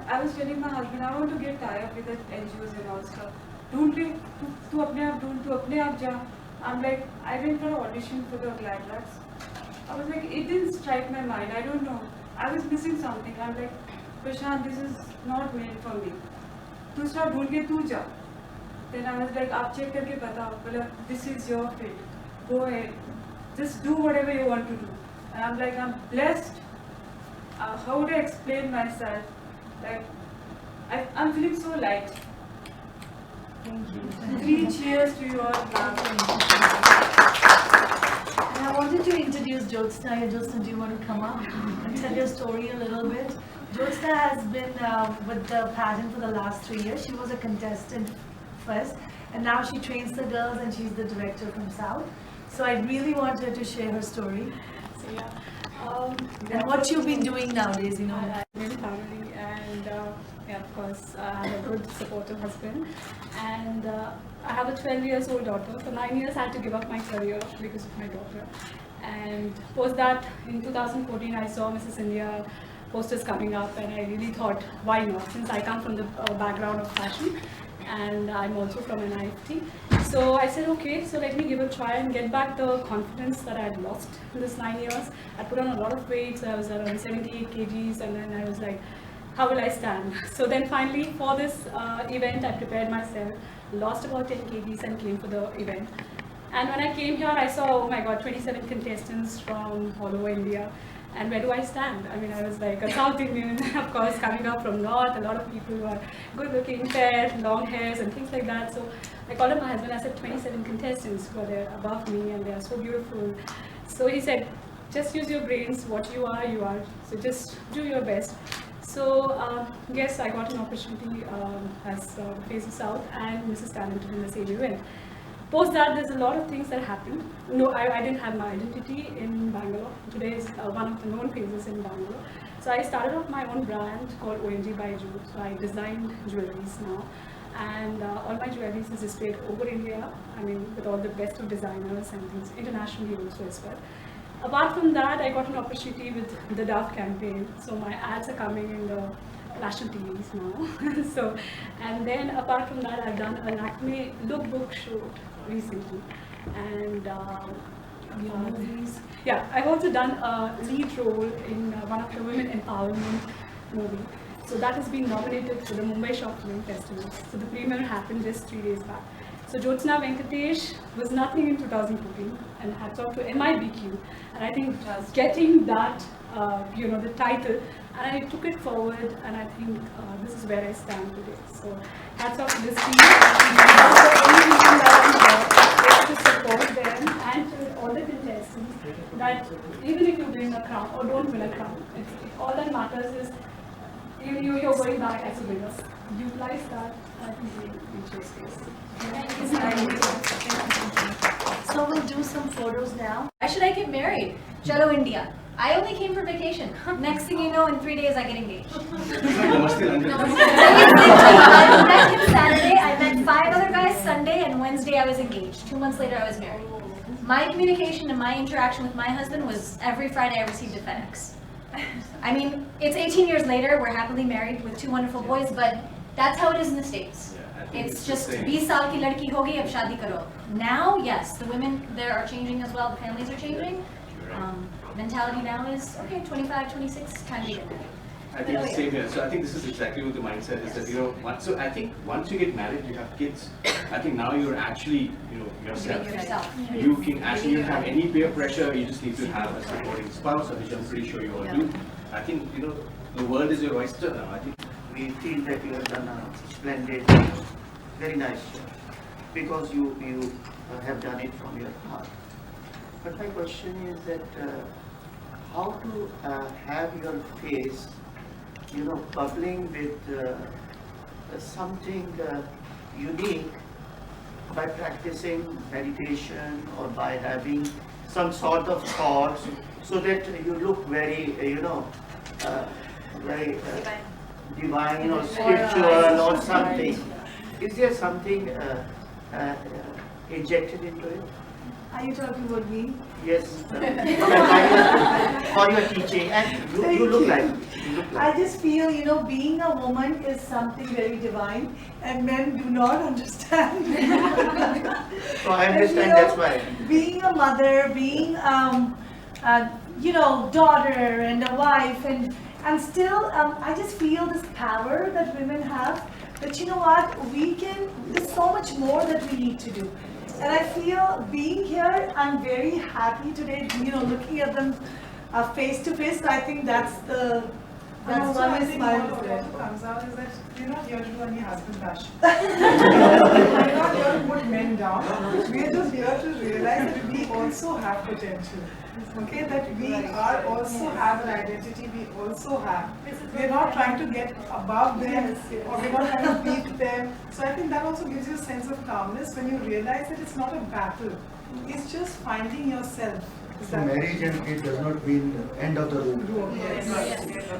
I was telling my husband, I want to get tied up with the NGOs and all stuff. Don't ले, तू अपने आप ढूंढ, तू अपने आप जा. I'm like, I went for an audition for the Glad Lads. I was like, it didn't strike my mind. I don't know. I was missing something. I'm like, Prashant, this is not meant for me. दूसरा ढूंढ के तू जा. Then I was like, आप check करके बताओ. बोला, this is your fit. Go ahead. Just do whatever you want to do. And I'm like, I'm blessed. How would I explain myself? Like, I'm feeling so light. Thank you. 3 cheers to you all, ma'am. And I wanted to introduce Jyotsna. Jyotsna, do you want to come up and tell your story a little bit? Jyotsna has been with the pageant for the last 3 years. She was a contestant first, and now she trains the girls and she's the director from South. So I really want her to share her story. So yeah. And what you've been doing nowadays, you know. I have a family, and yeah, of course, I have a good, supportive husband, and I have a 12 years old daughter. For 9 years, I had to give up my career because of my daughter. And post that, in 2014, I saw Mrs. India posters coming up, and I really thought, why not? Since I come from the background of fashion, and I'm also from an IFT. So I said, okay, so let me give a try and get back the confidence that I had lost in this 9 years. I put on a lot of weight, so I was around 78 kgs, and then I was like, how will I stand? So then finally, for this event, I prepared myself, lost about 10 kgs and came for the event. And when I came here, I saw, oh my God, 27 contestants from all over India. And where do I stand? I mean, I was like a South Indian, of course, coming up from North, a lot of people who are good looking, fair, long hairs and things like that. So I called up my husband, I said 27 contestants who are there above me and they are so beautiful. So he said, just use your brains, what you are, you are. So just do your best. So yes, I got an opportunity as Face of South and Mrs. Talented in the same event. Post that, there's a lot of things that happened. No, I didn't have my identity in Bangalore. Today is one of the known faces in Bangalore. So I started off my own brand called OMG by Ju. So I designed jewelries now. And all my jewelries is displayed over India. I mean, with all the best of designers and things internationally also as well. Apart from that, I got an opportunity with the Dove campaign. So my ads are coming in the national TVs now. So, and then apart from that, I've done an Acme lookbook shoot recently, and movies. Yeah, I've also done a lead role in one of the women empowerment movie. So that has been nominated for the Mumbai Short Film Festival. So the premiere happened just 3 days back. So Jyotsna Venkatesh was nothing in 2014, and hats off to MIBQ. And I think getting that, you know, the title, and I took it forward, and I think this is where I stand today. So hats off to this team. The only reason that I'm here is to support them and to all the contestants, that even if you win a crown or don't win a crown, all that matters is you're going back as a winner. Utilize that, I think we chase this. So we'll do some photos now. Why should I get married? Chalo India. I only came for vacation. Next thing you know, in 3 days I get engaged. I met him Saturday, I met 5 other guys Sunday, and Wednesday I was engaged. 2 months later I was married. My communication and my interaction with my husband was every Friday I received a FedEx. I mean, it's 18 years later, we're happily married with 2 wonderful boys, but that's how it is in the States. It's just 20 saal ki ladki hogi, ab shadi karo. Now, yes, the women there are changing as well, the families are changing. Mentality now is, okay, 25, 26, time to get married. I think the same here. So I think this is exactly what the mindset is, that, you know, so I think once you get married, you have kids, I think now you're actually, you know, yourself. You can actually, you don't have any peer pressure, you just need to have a supporting spouse, which I'm pretty sure you all do. I think, you know, the world is your oyster now. I think we feel that you have done a splendid, very nice job, because you have done it from your heart. But my question is that how to have your face, you know, bubbling with something unique by practicing meditation or by having some sort of thoughts, so that you look very, you know, very divine or spiritual or something. Is there something injected into it? Are you talking about me? Yes, for your teaching, and you look like. I just feel, you know, being a woman is something very divine, and men do not understand. So I understand, that's why. Being a mother, being, you know, daughter and a wife, and still, I just feel this power that women have, that, you know what, there's so much more that we need to do. And I feel being here, I'm very happy today, you know, looking at them face to face. So I think that's And also, why I my think smile what is there. comes out is that you're not here to do any husband bashing. You're not here to put men down. We are just here to realize that we also have potential. Okay, that we are also have an identity, we also have. We're not trying to get above them or we're not trying to beat them. So I think that also gives you a sense of calmness when you realize that it's not a battle. It's just finding yourself. So marriage and kid does not mean the end of the road. Yes.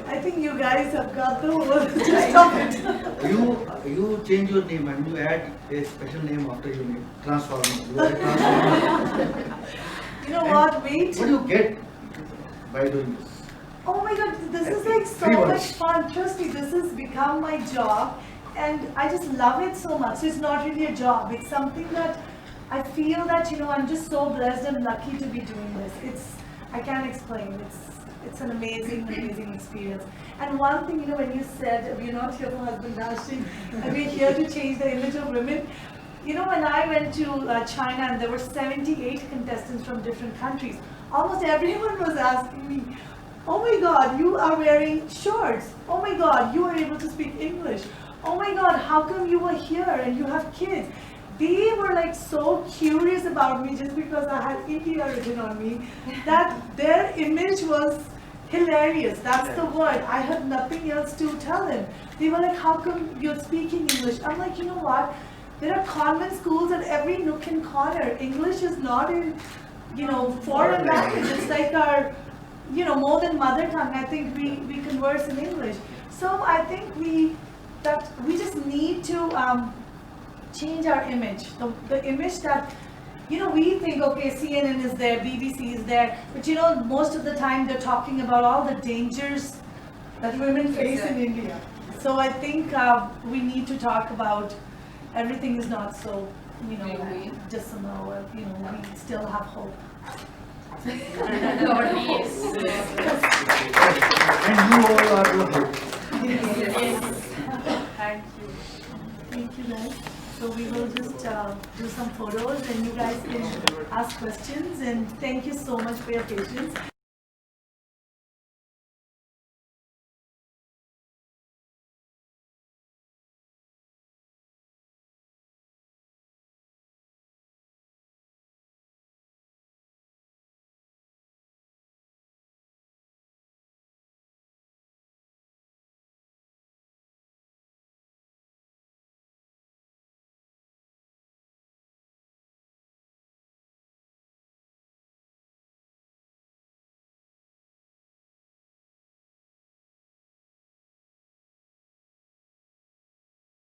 I think you guys have got the whole stop it. You change your name and you add a special name after your name. Transformer. You are a transformer. You know what? Wait. What do you get by doing this? Oh my God, this is like so much fun. Trust me, this has become my job and I just love it so much. It's not really a job. It's something that I feel that, you know, I'm just so blessed and lucky to be doing this. I can't explain. It's an amazing experience. And one thing, you know, when you said we're not here for husband dashing and we're here to change the image of women, you know, when I went to China and there were 78 contestants from different countries, almost everyone was asking me, oh my God, you are wearing shorts. Oh my God, you are able to speak English. Oh my God, how come you were here and you have kids? They were like so curious about me just because I had India written on me that their image was hilarious. That's the word. I had nothing else to tell them. They were like, how come you're speaking English? I'm like, you know what? There are convent schools at every nook and corner. English is not in, you know, foreign language. It's like our, you know, more than mother tongue. I think we converse in English. So I think we just need to change our image. The image that, you know, we think, okay, CNN is there, BBC is there, but you know, most of the time they're talking about all the dangers that women face in India. So I think we need to talk about everything is not so, you know, dismal, you know, we still have hope. Lord, yes. And you all are the hope. Yes. Thank you. Thank you guys. So we will just do some photos and you guys can ask questions, and thank you so much for your patience.